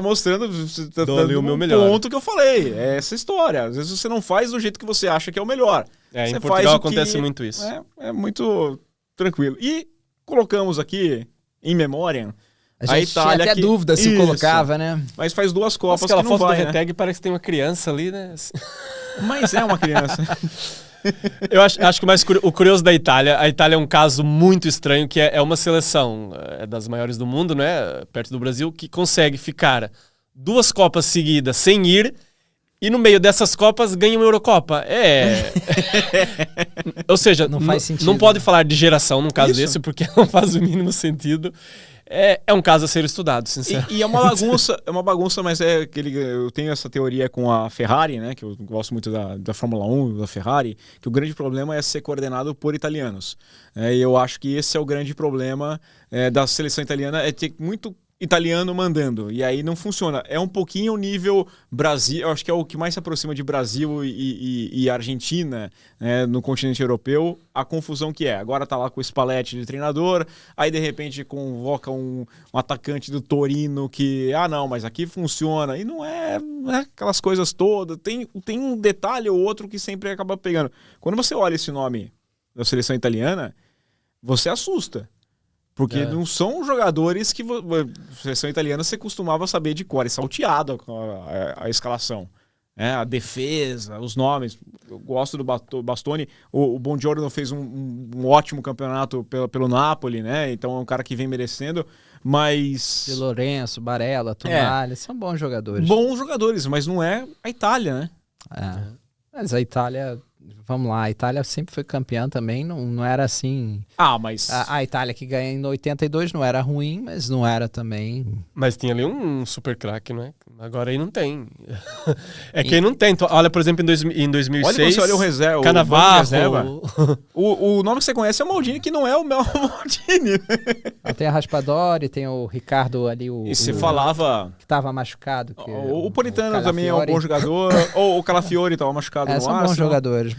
mostrando, você tá dando o meu melhor. Ponto que eu falei, é essa história. Às vezes você não faz do jeito que você acha que é o melhor. Em você Portugal acontece muito isso. É muito tranquilo. E colocamos aqui, em memória, a Itália tinha até dúvida se colocava, né? Mas faz 2 Copas que não vai, né? Aquela foto do Reteg parece que tem uma criança ali, né? Mas é uma criança. Eu acho que o curioso da Itália, a Itália é um caso muito estranho, que é uma seleção das maiores do mundo, né, perto do Brasil, que consegue ficar 2 Copas seguidas sem ir e no meio dessas Copas ganha uma Eurocopa. Ou seja, não faz sentido, não pode falar de geração num caso desse, porque não faz o mínimo sentido. É um caso a ser estudado, sinceramente. E é uma bagunça, mas eu tenho essa teoria com a Ferrari, né? Que eu gosto muito da Fórmula 1, da Ferrari, que o grande problema é ser coordenado por italianos. E eu acho que esse é o grande problema da seleção italiana, é ter muito italiano mandando, e aí não funciona. É um pouquinho o nível Brasil, eu acho que é o que mais se aproxima de Brasil e Argentina, né, no continente europeu, a confusão que é. Agora tá lá com o Spalletti de treinador, aí de repente convoca um atacante do Torino que, não, mas aqui funciona, e não é aquelas coisas todas, tem um detalhe ou outro que sempre acaba pegando. Quando você olha esse nome da seleção italiana, você assusta. Porque não são jogadores que a seleção italiana você costumava saber de cor, é salteado a escalação. A defesa, os nomes. Eu gosto do Bastoni. O Buongiorno fez um ótimo campeonato pelo Napoli, né? Então é um cara que vem merecendo, mas... De Lourenço, Barella, Tonali, são bons jogadores. Bons jogadores, mas não é a Itália, né? Mas a Itália vamos lá, a Itália sempre foi campeã também, não era assim... Mas... A Itália que ganha em 82 não era ruim, mas não era também... Mas tinha ali um super craque, não é? Agora aí não tem. Quem não tem. Olha, por exemplo, em 2006... Olha, você olha o reserva. Cannavaro. O nome que você conhece é o Maldini, que não é o Maldini. Tem a Raspadori, tem o Ricardo ali, E você falava... Que estava machucado. O Politano também é um bom jogador. Ou o Calafiori estava machucado no Arsenal. São bons jogadores,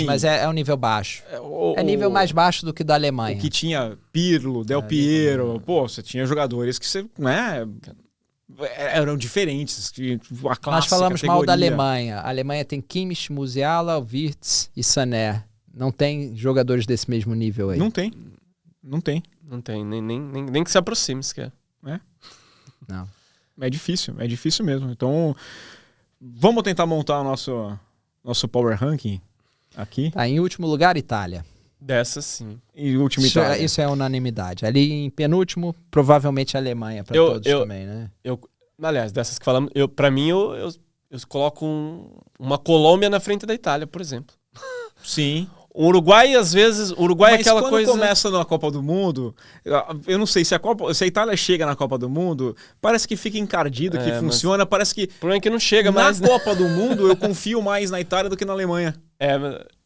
mas é um nível baixo. É nível mais baixo do que da Alemanha. O que tinha Pirlo, Del Piero. Pô, você tinha jogadores que você... Né, eram diferentes. A classe, nós falamos mal da Alemanha. A Alemanha tem Kimmich, Musiala, Wirtz e Sané. Não tem jogadores desse mesmo nível aí. Não tem. Não tem. Nem que se aproxime sequer. Não. É difícil mesmo. Então, vamos tentar montar o nosso Power Ranking aqui. Tá, em último lugar, Itália. Dessa, sim. E último Itália. Isso é unanimidade. Ali em penúltimo, provavelmente a Alemanha, para todos também, né? Aliás, dessas que falamos, pra mim, eu coloco uma Colômbia na frente da Itália, por exemplo. Sim. O Uruguai, às vezes... O Uruguai é aquela coisa... Mas quando começa na Copa do Mundo, eu não sei se a Itália chega na Copa do Mundo, parece que fica encardido, que funciona, parece que... O problema é que não chega mais... Na Copa do Mundo, eu confio mais na Itália do que na Alemanha.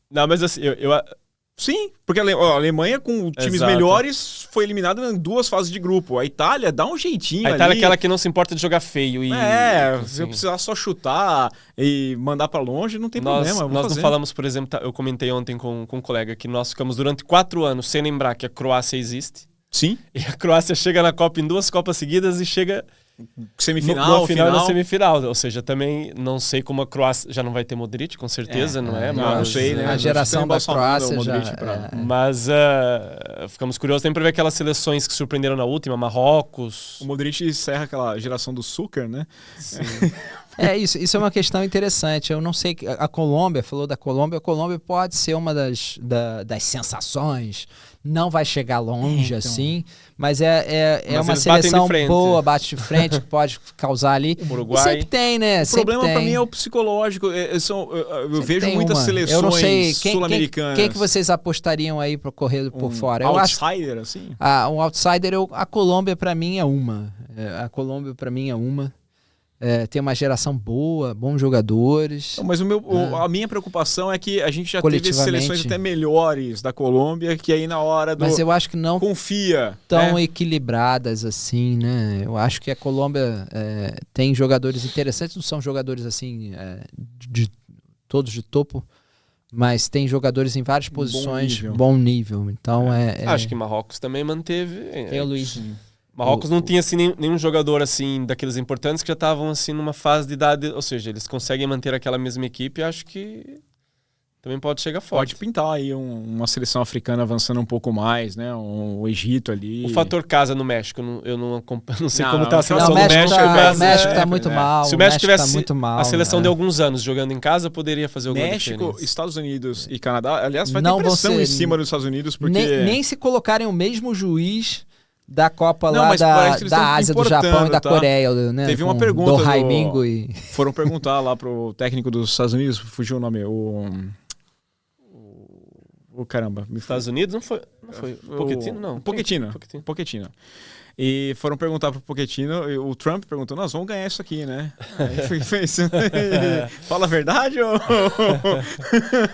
Não, mas assim, Sim, porque a Alemanha, com times melhores, foi eliminada em 2 fases de grupo. A Itália dá um jeitinho ali. A Itália é aquela que não se importa de jogar feio. Se eu precisar só chutar e mandar pra longe, não tem problema. Nós não falamos, por exemplo, eu comentei ontem com um colega que nós ficamos durante 4 anos sem lembrar que a Croácia existe. Sim. E a Croácia chega na Copa em 2 Copas seguidas e chega... Semifinal, final na semifinal. Ou seja, também não sei como a Croácia... Já não vai ter Modric, com certeza, não é? Não sei, né? A geração da Croácia Mas ficamos curiosos também para ver aquelas seleções que surpreenderam na última, Marrocos. O Modric encerra aquela geração do Zucker, né? Sim. Isso é uma questão interessante. Eu não sei, a Colômbia, falou da Colômbia, a Colômbia pode ser uma das sensações, não vai chegar longe assim, mas é uma seleção boa, bate de frente, que pode causar ali. Uruguai. E sempre tem, né? O problema para mim é o psicológico. Eu vejo muitas seleções eu não sei, sul-americanas. Quem que vocês apostariam aí para correr por fora? Outsider, assim? Um outsider, a Colômbia para mim é uma. A Colômbia para mim é uma. Tem uma geração boa, bons jogadores. Mas a minha preocupação é que a gente já teve seleções até melhores da Colômbia, que aí na hora do... Mas eu acho que não confia, tão equilibradas assim, né? Eu acho que a Colômbia tem jogadores interessantes, não são jogadores assim todos de topo, mas tem jogadores em várias posições, bom nível. Então acho que Marrocos também manteve. Tem o Luiz. Marrocos não tinha assim, nenhum jogador assim daqueles importantes que já estavam assim numa fase de idade, ou seja, eles conseguem manter aquela mesma equipe, acho que também pode chegar forte. Pode pintar aí uma seleção africana avançando um pouco mais, né? O Egito ali. O fator casa no México, eu não sei como está a seleção do México. O México está muito mal. Se o México tivesse a seleção de alguns anos jogando em casa, poderia fazer alguma diferença. México, Estados Unidos e Canadá, aliás, vai ter pressão em cima dos Estados Unidos, porque... Nem se colocarem o mesmo juiz da Copa lá da Ásia, do Japão e da Coreia, né? Teve uma pergunta do Raimingo e... Foram perguntar lá pro técnico dos Estados Unidos, fugiu o nome, caramba. Estados Unidos não foi Pochettino, não. Pochettino. E foram perguntar pro Pochettino, e o Trump perguntou, nós vamos ganhar isso aqui, né? Aí fez fala a verdade ou...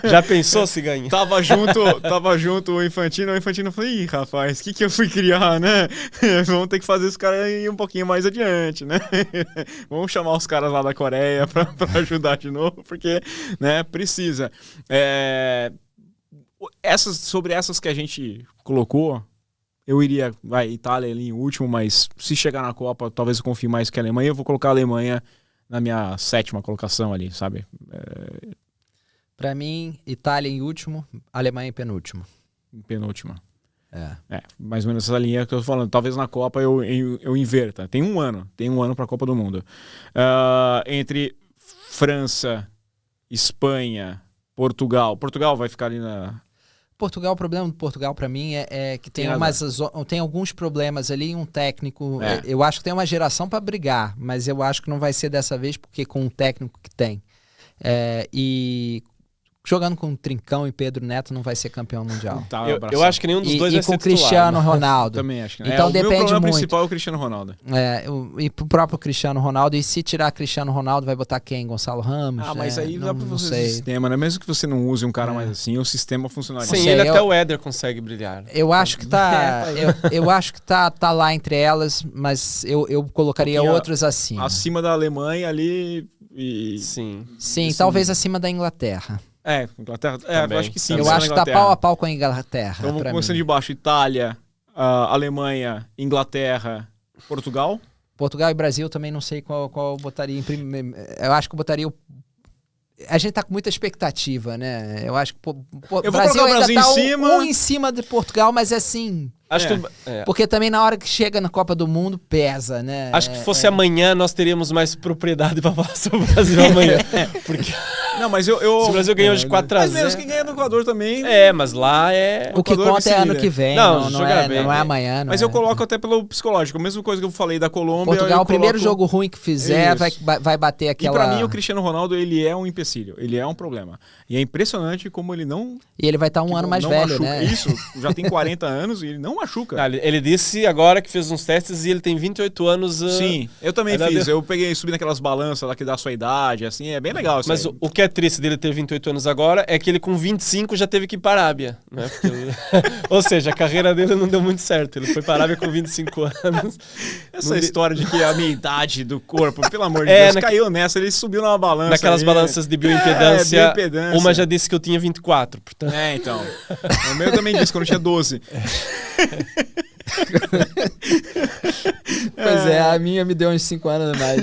Já pensou se ganha? Tava junto o Infantino falou, ih, rapaz, o que eu fui criar, né? Vamos ter que fazer os caras ir um pouquinho mais adiante, né? Vamos chamar os caras lá da Coreia pra ajudar de novo, porque, né, precisa. Sobre essas que a gente colocou, eu iria, Itália ali em último, mas se chegar na Copa, talvez eu confie mais que a Alemanha. Eu vou colocar a Alemanha na minha 7ª colocação ali, sabe? Pra mim, Itália em último, Alemanha em penúltimo. Penúltima. Mais ou menos essa linha que eu tô falando. Talvez na Copa eu inverta. Tem um ano pra Copa do Mundo. Entre França, Espanha, Portugal. Portugal vai ficar ali na... Portugal, o problema do Portugal para mim é que tem alguns problemas ali, um técnico, eu acho que tem uma geração para brigar, mas eu acho que não vai ser dessa vez porque com o técnico que tem. E jogando com Trincão e Pedro Neto não vai ser campeão mundial. Tá, Eu acho que nenhum dos dois vai ser com o titular, Cristiano né? Ronaldo. Também acho que Então o depende meu problema muito. principal é o Cristiano Ronaldo. E pro próprio Cristiano Ronaldo, e se tirar Cristiano Ronaldo, vai botar quem? Gonçalo Ramos? Mas aí dá pra não você sei. o sistema, né? Mesmo que você não use um cara mais assim, o sistema funcionaria. Sim, sei, ele eu- até o Éder consegue brilhar. Eu acho que tá. eu acho que tá lá entre elas, mas eu colocaria Pouquinho outros acima. Acima da Alemanha ali e... Sim. Sim, talvez acima da Inglaterra. Inglaterra. Também. Eu acho que sim. Eu acima acho da que tá Inglaterra. pau a pau com a Inglaterra. Então vamos pra começando mim. de baixo. Itália, Alemanha, Inglaterra, Portugal. Portugal e Brasil também não sei qual eu botaria em primeiro. Eu acho que eu botaria o. A gente tá com muita expectativa, né? Eu acho que Eu vou Brasil colocar o ainda Brasil tá em cima. um em cima de Portugal, mas assim. Acho É. que Porque também na hora que chega na Copa do Mundo, pesa, né? acho que fosse amanhã nós teríamos mais propriedade para falar sobre o Brasil amanhã. Porque Não, mas eu... se o Brasil ganhou de 4 a Mas mesmo 0. quem ganha no Equador também... Mas lá é. O que Equador conta é ano vice-líder. que vem, Não, não jogar é, bem, não é né? amanhã. Não Mas é. eu coloco até pelo psicológico. A mesma coisa que eu falei da Colômbia. Portugal, eu o primeiro coloco- jogo ruim que fizer, Isso. vai bater E aquela. pra mim o Cristiano Ronaldo, ele é um empecilho. Ele é um problema. E é impressionante como ele não... E ele vai estar um ano mais não velho, machuca. né? Isso, já tem 40 anos e ele não machuca. Ele disse agora que fez uns testes e ele tem 28 anos. Sim, eu também ainda fiz. deu- Eu peguei, subi naquelas balanças lá que dá a sua idade, assim, é bem legal isso Mas aí. o que é triste dele ter 28 anos agora é que ele com 25 já teve que ir para a Arábia. Né? Porque ou seja, a carreira dele não deu muito certo. Ele foi para a Arábia com 25 anos. Essa história de que a minha idade do corpo, pelo amor de É, Deus, caiu nessa, ele subiu numa balança. Naquelas aí. balanças de bioimpedância, bioimpedância. uma já disse que eu tinha 24. Portanto, Então. O meu também disse quando eu tinha 12. Pois é, a minha me deu uns 5 anos a mais.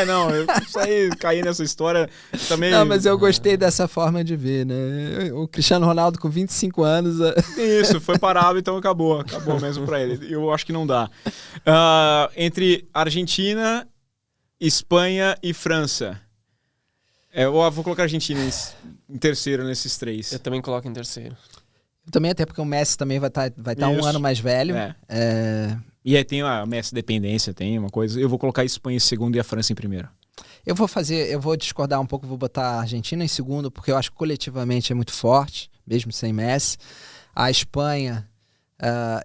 Não, eu saí, caí nessa história também. Não, mas eu gostei dessa forma de ver, né? O Cristiano Ronaldo com 25 anos. Isso, foi parado, então acabou. Acabou mesmo pra ele. Eu acho que não dá. Entre Argentina, Espanha e França. Eu vou colocar a Argentina em terceiro nesses três. eu também coloco em terceiro. Também até porque o Messi também vai tá um Isso. ano mais velho. É. E aí tem a Messi dependência, tem uma coisa. Eu vou colocar a Espanha em segundo e a França em primeiro. Eu vou discordar um pouco, vou botar a Argentina em segundo, porque eu acho que coletivamente é muito forte, mesmo sem Messi. A Espanha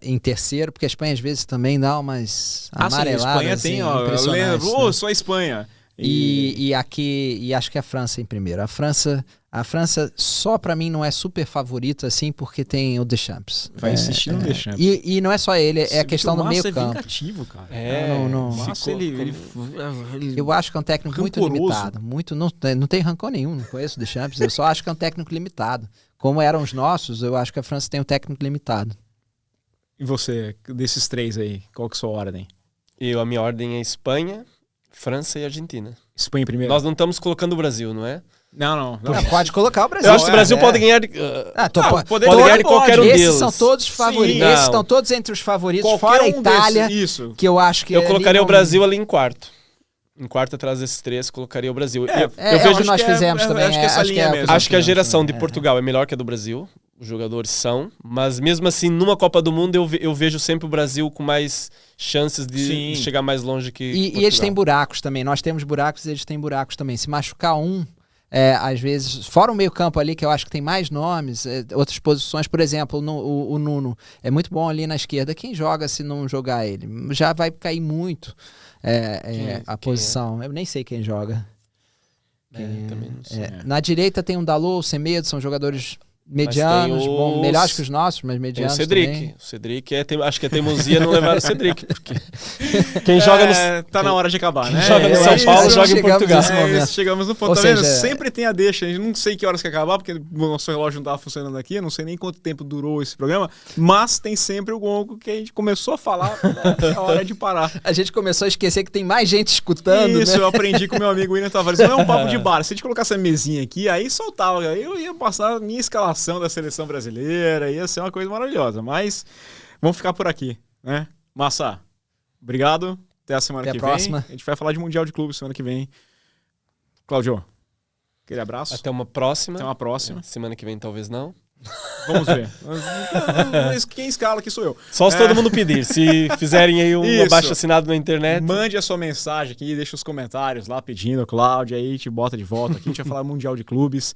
em terceiro, porque a Espanha às vezes também dá umas Sim, a amareladas. Espanha tem, ó. Eu impressionantes, lembro, né? só a Espanha. E acho que a França em primeiro. A França só pra mim não é super favorita assim, porque tem o Deschamps. Vai insistir no Deschamps. E não é só ele, é a questão do meio é campo. vingativo, cara. Não. O Massa, ele Eu acho que é um técnico muito Rancoroso. limitado. Não tem rancor nenhum, não conheço o Deschamps. Eu só acho que é um técnico limitado. Como eram os nossos, eu acho que a França tem um técnico limitado. E você, desses três aí, qual que é a sua ordem? A minha ordem é Espanha, França e Argentina. Espanha em primeiro? Nós não estamos colocando o Brasil, não é? Não. Pode colocar o Brasil. Eu acho que o Brasil pode ganhar. Poder Pode ganhar de qualquer um Esses deles. são todos favoritos. Sim, Esses não. estão todos entre os favoritos, Qualquer fora a um Itália, desses, isso. que eu acho que Eu ali colocaria não- o Brasil ali em quarto. Em quarto, atrás desses três, colocaria o Brasil. Eu É vejo o que nós fizemos também. acho que essa linha o mesmo. nós Acho que a fizemos geração de também. Portugal é melhor que a do Brasil. Os jogadores são. Mas mesmo assim, numa Copa do Mundo, eu vejo sempre o Brasil com mais chances de chegar mais longe que E Portugal. eles têm buracos também. Nós temos buracos e eles têm buracos também. Se machucar um, às vezes, fora o meio campo ali, que eu acho que tem mais nomes, outras posições, por exemplo, o Nuno é muito bom ali na esquerda. Quem joga se não jogar ele? Já vai cair muito a posição. Eu nem sei quem joga. Também não sei. Na direita tem o Dalot, o Semedo, são jogadores medianos, tem melhores que os nossos, mas Tem o medianos Cedric. também. O Cedric acho que é teimosia não levar o Cedric. Porque quem joga no. Tá na hora de acabar, né? joga no Eu São acho Paulo, que joga em chegamos Portugal. nesse momento. Chegamos no ponto. Ou Tá vendo? seja, Sempre tem a deixa. A gente não sei que horas que acabar, porque o nosso relógio não tava funcionando aqui. Eu não sei nem quanto tempo durou esse programa. Mas tem sempre o gongo que a gente começou a falar. É hora de parar. A gente começou a esquecer que tem mais gente escutando, Isso, né? eu aprendi com meu amigo William Tavares. Não é um papo de bar. Se a gente colocasse essa mesinha aqui, aí soltava. Eu ia passar a minha escalação da seleção brasileira. Ia ser uma coisa maravilhosa. Mas vamos ficar por aqui, né? Massa, obrigado. Até a semana Até que a próxima. vem. A gente vai falar de Mundial de Clubes semana que vem. Cláudio, aquele abraço. Até uma próxima. Até uma próxima. Semana que vem talvez não. Vamos ver. Quem escala aqui sou eu. Só se todo mundo pedir. Se fizerem aí um abaixo-assinado na internet. Mande a sua mensagem aqui, deixa os comentários lá pedindo, Cláudio, aí te bota de volta aqui. A gente vai falar Mundial de Clubes.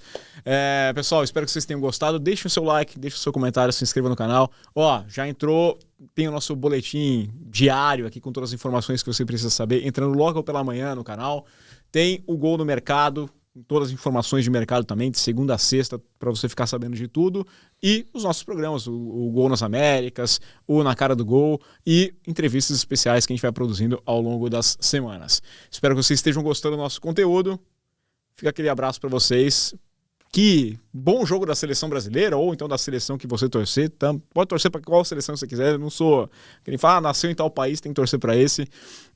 Pessoal, espero que vocês tenham gostado. Deixe o seu like, deixe o seu comentário, se inscreva no canal. Ó, já entrou, tem o nosso boletim diário aqui com todas as informações que você precisa saber, entrando logo pela manhã no canal. Tem o Gol no Mercado, todas as informações de mercado também, de segunda a sexta, para você ficar sabendo de tudo. E os nossos programas, o Gol nas Américas, o Na Cara do Gol e entrevistas especiais que a gente vai produzindo ao longo das semanas. Espero que vocês estejam gostando do nosso conteúdo. Fica aquele abraço para vocês. Que bom jogo da seleção brasileira, ou então da seleção que você torcer. Pode torcer para qual seleção você quiser. Eu não sou quem fala, nasceu em tal país, tem que torcer para esse.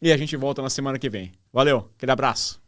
E a gente volta na semana que vem. Valeu, aquele abraço.